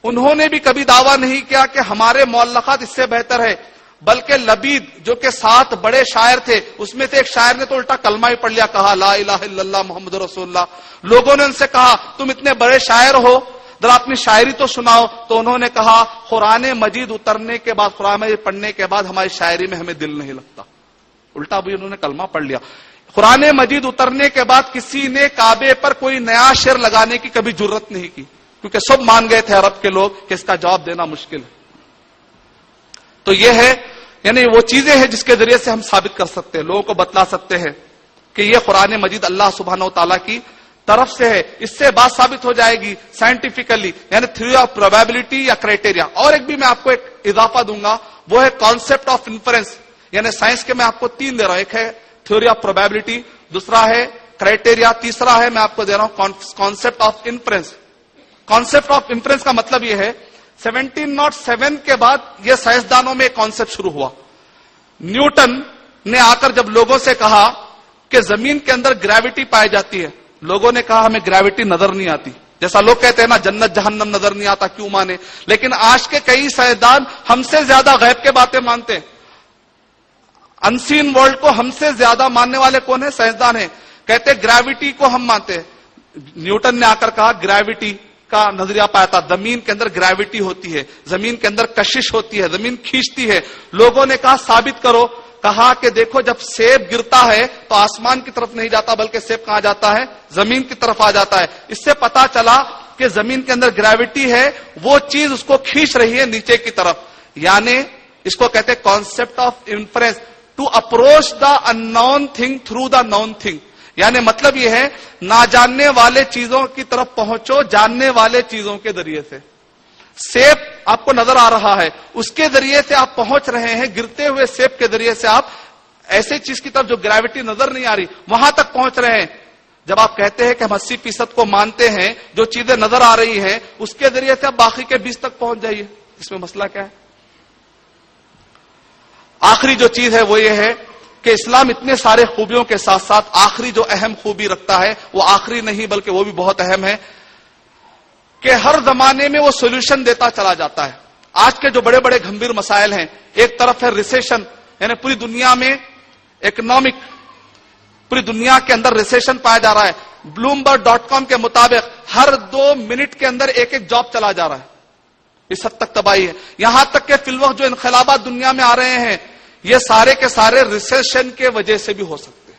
[SPEAKER 1] انہوں نے بھی کبھی دعویٰ نہیں کیا کہ ہمارے معلقات اس سے بہتر ہے، بلکہ لبید جو کہ 7 بڑے شاعر تھے، اس میں سے ایک شاعر نے تو الٹا کلمہ ہی پڑھ لیا، کہا لا الہ الا اللہ محمد رسول اللہ. لوگوں نے ان سے کہا تم اتنے بڑے شاعر ہو، ذرا اپنی شاعری تو سناؤ. تو انہوں نے کہا قرآن مجید اترنے کے بعد، قرآن مجید پڑھنے کے بعد ہماری شاعری میں ہمیں دل نہیں لگتا. الٹا بھی انہوں نے کلمہ پڑھ لیا. قرآن مجید اترنے کے بعد کسی نے کعبے پر کوئی نیا شعر لگانے کی کبھی جرت نہیں کی، کیونکہ سب مان گئے تھے عرب کے لوگ کہ اس کا جواب دینا مشکل ہے. تو یہ ہے، یعنی وہ چیزیں ہیں جس کے ذریعے سے ہم ثابت کر سکتے ہیں، لوگوں کو بتلا سکتے ہیں کہ یہ قرآن مجید اللہ سبحانہ و تعالیٰ کی طرف سے ہے. اس سے بات ثابت ہو جائے گی سائنٹیفکلی، یعنی تھیوری آف پروبیبلٹی یا کرائٹیریا. اور ایک بھی میں آپ کو ایک اضافہ دوں گا، وہ ہے کانسیپٹ آف انفرنس. یعنی سائنس کے میں آپ کو 3 دے رہا ہوں. ایک ہے تھیوری آف پروبیبلٹی، دوسرا ہے کرائٹیریا، تیسرا ہے میں آپ کو دے رہا ہوں concept of inference. Concept of inference کا مطلب یہ ہے 1707 کے بعد یہ سائنسدانوں میں ایک کانسیپٹ شروع ہوا. نیوٹن نے آ کر جب لوگوں سے کہا کہ زمین کے اندر گریوٹی پائی جاتی ہے، لوگوں نے کہا ہمیں گریوٹی نظر نہیں آتی. جیسا لوگ کہتے ہیں نا جنت جہنم نظر نہیں آتا کیوں مانے، لیکن آج کے کئی سائنسدان ہم سے زیادہ غیب کے باتیں مانتے ہیں. انسین ورلڈ کو ہم سے زیادہ ماننے والے کون ہیں؟ سائنسدان ہیں. کہتے ہیں گریوٹی کو ہم مانتے ہیں. نیوٹن نے آ کر کہا گریوٹی کا نظریہ پایا تھا، زمین کے اندر گریوٹی ہوتی ہے، زمین کے اندر کشش ہوتی ہے، زمین کھینچتی ہے. لوگوں نے کہا ثابت کرو. کہا کہ دیکھو جب سیب گرتا ہے تو آسمان کی طرف نہیں جاتا بلکہ سیب کہاں جاتا ہے؟ زمین کی طرف آ جاتا ہے. اس سے پتا چلا کہ زمین کے اندر گریوٹی ہے، وہ چیز اس کو کھینچ رہی ہے نیچے کی طرف. یعنی اس کو کہتے ہیں concept of inference, to approach the unknown thing through the known thing. یعنی مطلب یہ ہے نہ جاننے والے چیزوں کی طرف پہنچو جاننے والے چیزوں کے ذریعے سے. سیب آپ کو نظر آ رہا ہے، اس کے ذریعے سے آپ پہنچ رہے ہیں، گرتے ہوئے سیب کے ذریعے سے آپ ایسے چیز کی طرف جو گریوٹی نظر نہیں آ رہی وہاں تک پہنچ رہے ہیں. جب آپ کہتے ہیں کہ ہم 80% کو مانتے ہیں، جو چیزیں نظر آ رہی ہیں اس کے ذریعے سے آپ باقی کے 20 تک پہنچ جائیے. اس میں مسئلہ کیا ہے؟ آخری جو چیز ہے وہ یہ ہے کہ اسلام اتنے سارے خوبیوں کے ساتھ ساتھ آخری جو اہم خوبی رکھتا ہے وہ آخری نہیں بلکہ وہ بھی بہت اہم ہے کہ ہر زمانے میں وہ سولوشن دیتا چلا جاتا ہے. آج کے جو بڑے بڑے گمبھیر مسائل ہیں، ایک طرف ہے ریسیشن، یعنی پوری دنیا میں اکنامک، پوری دنیا کے اندر ریسیشن پایا جا رہا ہے. bloomberg.com کے مطابق ہر 2 منٹ کے اندر ایک جاب چلا جا رہا ہے. اس حد تک تباہی ہے. یہاں تک کہ فی الوقت جو انقلابات دنیا میں آ رہے ہیں یہ سارے کے سارے ریسیشن کے وجہ سے بھی ہو سکتے ہیں.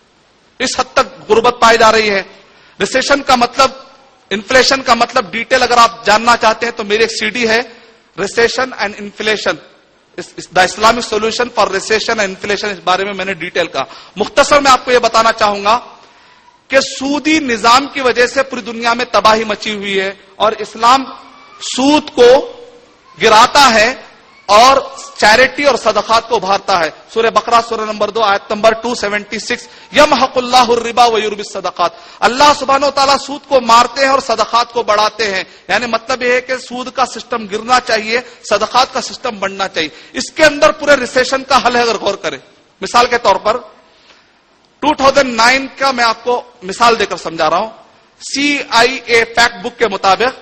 [SPEAKER 1] اس حد تک غربت پائی جا رہی ہے. ریسیشن کا مطلب، انفلیشن کا مطلب ڈیٹیل اگر آپ جاننا چاہتے ہیں تو میری ایک سی ڈی ہے، recession and inflation, the Islamic solution for recession and inflation. اس بارے میں نے ڈیٹیل کا. مختصر میں آپ کو یہ بتانا چاہوں گا کہ سودی نظام کی وجہ سے پوری دنیا میں تباہی مچی ہوئی ہے اور اسلام سود کو گراتا ہے اور چیریٹی اور صدقات کو ابھارتا ہے. سورہ بقرہ سورہ نمبر 2 آیت نمبر 276، یمحق اللہ الربا ویربی الصدقات. اللہ سبحانہ و تعالیٰ سود کو مارتے ہیں اور صدقات کو بڑھاتے ہیں. یعنی مطلب یہ ہے کہ سود کا سسٹم گرنا چاہیے، صدقات کا سسٹم بڑھنا چاہیے. اس کے اندر پورے ریسیشن کا حل ہے اگر غور کریں. مثال کے طور پر 2009 کا میں آپ کو مثال دے کر سمجھا رہا ہوں. CIA فیکٹ بک کے مطابق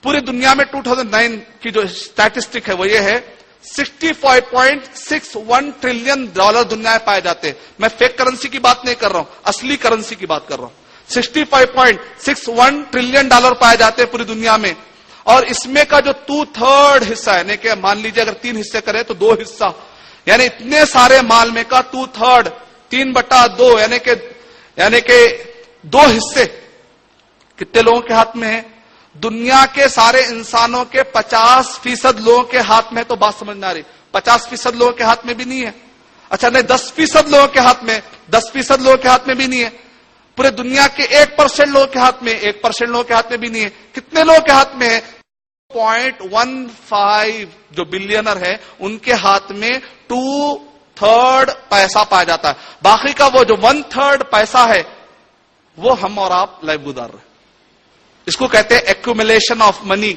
[SPEAKER 1] پوری دنیا میں 2009 کی جو اسٹیٹسٹک ہے وہ یہ ہے 65.61 ٹریلین ڈالر دنیا میں پائے جاتے ہیں. میں فیک کرنسی کی بات نہیں کر رہا ہوں، اصلی کرنسی کی بات کر رہا ہوں. 65.61 ٹریلین ڈالر پائے جاتے ہیں پوری دنیا میں. اور اس میں کا جو 2/3 حصہ ہے، یعنی کہ مان لیجیے اگر 3 حصے کریں تو 2 حصہ، یعنی اتنے سارے مال میں کا 2/3 3/2 یعنی کہ 2 حصے کتنے لوگوں کے ہاتھ میں ہیں؟ دنیا کے سارے انسانوں کے 50% لوگوں کے ہاتھ میں. تو بات سمجھ نہ آ رہی. 50% لوگوں کے ہاتھ میں بھی نہیں ہے. اچھا نہیں، 10% لوگوں کے ہاتھ میں، 10% لوگوں کے ہاتھ میں بھی نہیں ہے. پورے دنیا کے 1% لوگوں کے ہاتھ میں، 1% لوگوں کے ہاتھ میں بھی نہیں ہے. کتنے لوگوں کے ہاتھ میں ہے؟ 0.15 جو بلینر ہے ان کے ہاتھ میں 2/3 پیسہ پایا جاتا ہے. باقی کا وہ جو 1/3 پیسہ ہے وہ ہم اور آپ لائف گزار رہے ہیں. اس کو کہتے ہیں ایکومولیشن آف منی،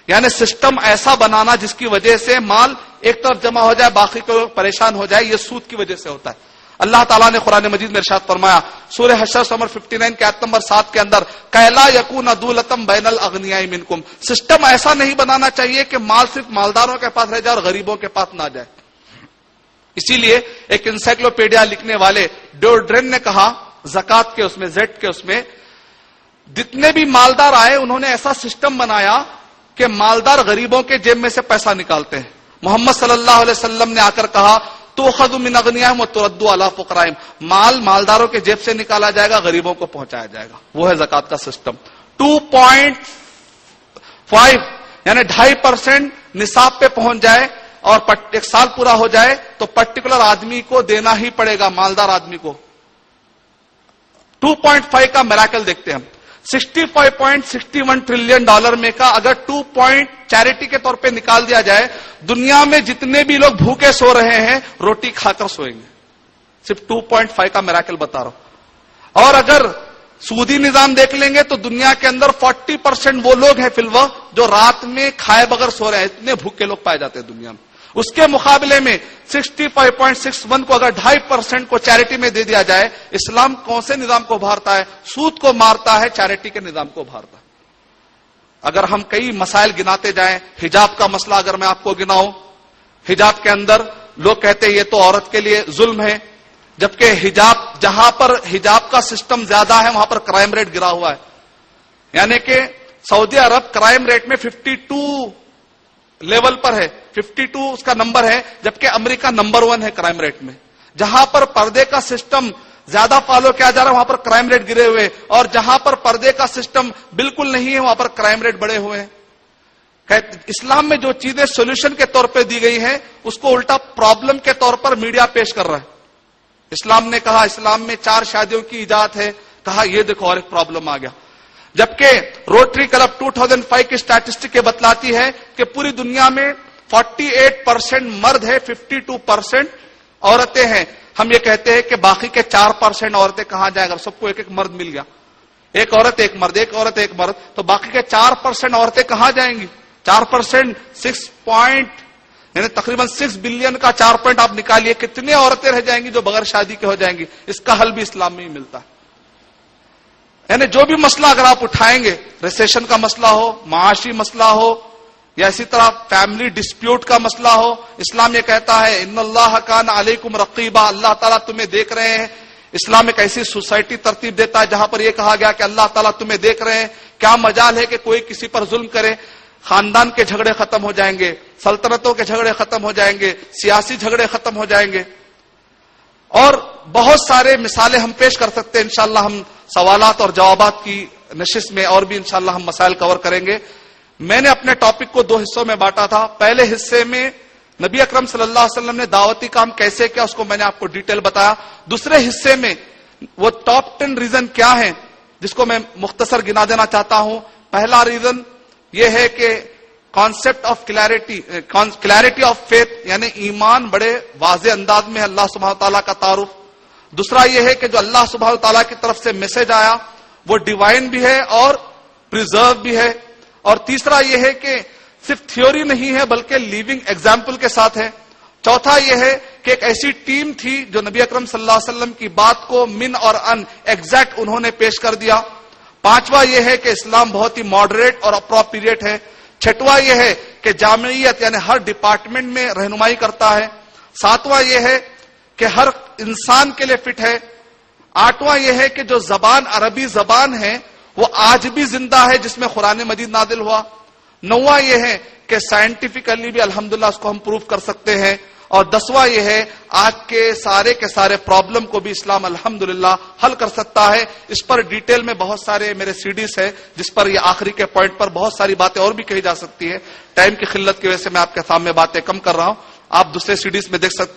[SPEAKER 1] یعنی سسٹم ایسا بنانا جس کی وجہ سے مال ایک طرف جمع ہو جائے باقی کو پریشان ہو جائے. یہ سود کی وجہ سے ہوتا ہے. اللہ تعالیٰ نے قرآن مجید میں ارشاد فرمایا سورہ حشر نمبر 59 کے آیت نمبر 7 کے اندر، کَيْلَا يَكُونَ دُولَةً بَيْنَ الْأَغْنِيَاءِ مِنْكُمْ. سسٹم ایسا نہیں بنانا چاہیے کہ مال صرف مالداروں کے پاس رہ جائے اور غریبوں کے پاس نہ جائے. اسی لیے ایک انسائکلوپیڈیا لکھنے والے ڈیوڈرن نے کہا زکات کے اس میں زیٹ کے اس میں جتنے بھی مالدار آئے انہوں نے ایسا سسٹم بنایا کہ مالدار غریبوں کے جیب میں سے پیسہ نکالتے ہیں. محمد صلی اللہ علیہ وسلم نے آ کر کہا تؤخذ من اغنیاءہم وترد علی فقرائہم، مال مالداروں کے جیب سے نکالا جائے گا، غریبوں کو پہنچایا جائے گا. وہ ہے زکات کا سسٹم. 2.5 یعنی 2.5% نصاب پہ پہنچ جائے اور 1 سال پورا ہو جائے تو پرٹیکولر آدمی کو دینا ہی پڑے گا، مالدار آدمی کو. 2.5 کا میراکل دیکھتے ہیں ہم. 65.61 ٹریلین ڈالر میں کا اگر 2 چیریٹی کے طور پہ نکال دیا جائے، دنیا میں جتنے بھی لوگ بھوکے سو رہے ہیں روٹی کھا کر سوئیں گے. صرف 2.5 کا میراکل بتا رہا ہوں. اور اگر سودی نظام دیکھ لیں گے تو دنیا کے اندر 40% وہ لوگ ہیں فی الوقت جو رات میں کھائے بغیر سو رہے ہیں. اتنے بھوکے لوگ پائے جاتے ہیں دنیا میں. اس کے مقابلے میں 65.61 کو اگر 2.5% کو چیریٹی میں دے دیا جائے، اسلام کون سے نظام کو ابھارتا ہے؟ سود کو مارتا ہے، چیریٹی کے نظام کو ابھارتا ہے. اگر ہم کئی مسائل گناتے جائیں، حجاب کا مسئلہ اگر میں آپ کو گناؤں، حجاب کے اندر لوگ کہتے ہیں یہ تو عورت کے لیے ظلم ہے، جبکہ حجاب جہاں پر حجاب کا سسٹم زیادہ ہے وہاں پر کرائم ریٹ گرا ہوا ہے. یعنی کہ سعودی عرب کرائم ریٹ میں 52 لیول پر ہے، 52 اس کا نمبر ہے، جبکہ امریکہ نمبر 1 ہے کرائم ریٹ میں. جہاں پر پردے کا سسٹم زیادہ فالو کیا جا رہا ہے وہاں پر کرائم ریٹ گرے ہوئے، اور جہاں پر پردے کا سسٹم بالکل نہیں ہے وہاں پر کرائم ریٹ بڑھے ہوئے ہیں. اسلام میں جو چیزیں سولوشن کے طور پہ دی گئی ہیں اس کو الٹا پرابلم کے طور پر میڈیا پیش کر رہا ہے. اسلام نے کہا اسلام میں 4 شادیوں کی ایجاد ہے، کہا یہ دیکھو اور ایک پرابلم آ گیا. جبکہ روٹری کلب 2005 کی اسٹیٹسٹک یہ بتلاتی ہے کہ پوری دنیا میں 48% مرد ہے، 52% عورتیں ہیں. ہم یہ کہتے ہیں کہ باقی کے 4% عورتیں کہاں جائیں؟ اگر سب کو ایک ایک مرد مل گیا، ایک عورت ایک مرد، ایک عورت ایک مرد، تو باقی کے 4% عورتیں کہاں جائیں گی؟ 4% 6 پوائنٹ یعنی تقریباً 6 بلین کا 4 پوائنٹ آپ نکالیے، کتنے عورتیں رہ جائیں گی جو بغیر شادی کے ہو جائیں گی؟ اس کا حل بھی اسلام میں ہی ملتا ہے. یعنی جو بھی مسئلہ اگر آپ اٹھائیں گے، ریسیشن کا مسئلہ ہو، معاشی مسئلہ ہو، یا اسی طرح فیملی ڈسپیوٹ کا مسئلہ ہو، اسلام یہ کہتا ہے ان اللہ کان علیکم رقیبا، اللہ تعالیٰ تمہیں دیکھ رہے ہیں. اسلام ایک ایسی سوسائٹی ترتیب دیتا ہے جہاں پر یہ کہا گیا کہ اللہ تعالیٰ تمہیں دیکھ رہے ہیں. کیا مجال ہے کہ کوئی کسی پر ظلم کرے؟ خاندان کے جھگڑے ختم ہو جائیں گے، سلطنتوں کے جھگڑے ختم ہو جائیں گے، سیاسی جھگڑے ختم ہو جائیں گے، اور بہت سارے مثالیں ہم پیش کر سکتے ہیں. انشاءاللہ ہم سوالات اور جوابات کی نشست میں اور بھی انشاءاللہ ہم مسائل کور کریں گے. میں نے اپنے ٹاپک کو 2 حصوں میں بانٹا تھا. پہلے حصے میں نبی اکرم صلی اللہ علیہ وسلم نے دعوتی کام کیسے کیا اس کو میں نے آپ کو ڈیٹیل بتایا. دوسرے حصے میں وہ ٹاپ 10 ریزن کیا ہیں جس کو میں مختصر گنا دینا چاہتا ہوں. پہلا ریزن یہ ہے کہ concept of clarity of faith, یعنی ایمان بڑے واضح انداز میں اللہ سبحانہ تعالیٰ کا تعارف. دوسرا یہ ہے کہ جو اللہ سبحانہ تعالیٰ کی طرف سے میسج آیا وہ ڈیوائن بھی ہے اور پریزرو بھی ہے. اور تیسرا یہ ہے کہ صرف تھیوری نہیں ہے بلکہ لیونگ ایگزامپل کے ساتھ ہے. چوتھا یہ ہے کہ ایک ایسی ٹیم تھی جو نبی اکرم صلی اللہ علیہ وسلم کی بات کو من اور ان ایگزیکٹ انہوں نے پیش کر دیا. پانچواں یہ ہے کہ اسلام بہت ہی ماڈریٹ اور اپروپریٹ ہے. چھٹواں یہ ہے کہ جامعیت یعنی ہر ڈپارٹمنٹ میں رہنمائی کرتا ہے. ساتواں یہ ہے کہ ہر انسان کے لیے فٹ ہے. آٹھواں یہ ہے کہ جو زبان عربی زبان ہے وہ آج بھی زندہ ہے جس میں قرآن مجید نازل ہوا. نواں یہ ہے کہ سائنٹیفکلی بھی الحمدللہ اس کو ہم پروف کر سکتے ہیں. اور 10واں یہ ہے آج کے سارے پرابلم کو بھی اسلام الحمدللہ حل کر سکتا ہے. اس پر ڈیٹیل میں بہت سارے میرے سیڈیز ہے جس پر یہ آخری کے پوائنٹ پر بہت ساری باتیں اور بھی کہی جا سکتی ہے. ٹائم کی قلت کی وجہ سے میں آپ کے سامنے باتیں کم کر رہا ہوں. آپ دوسرے سیڈیز میں دیکھ سکتے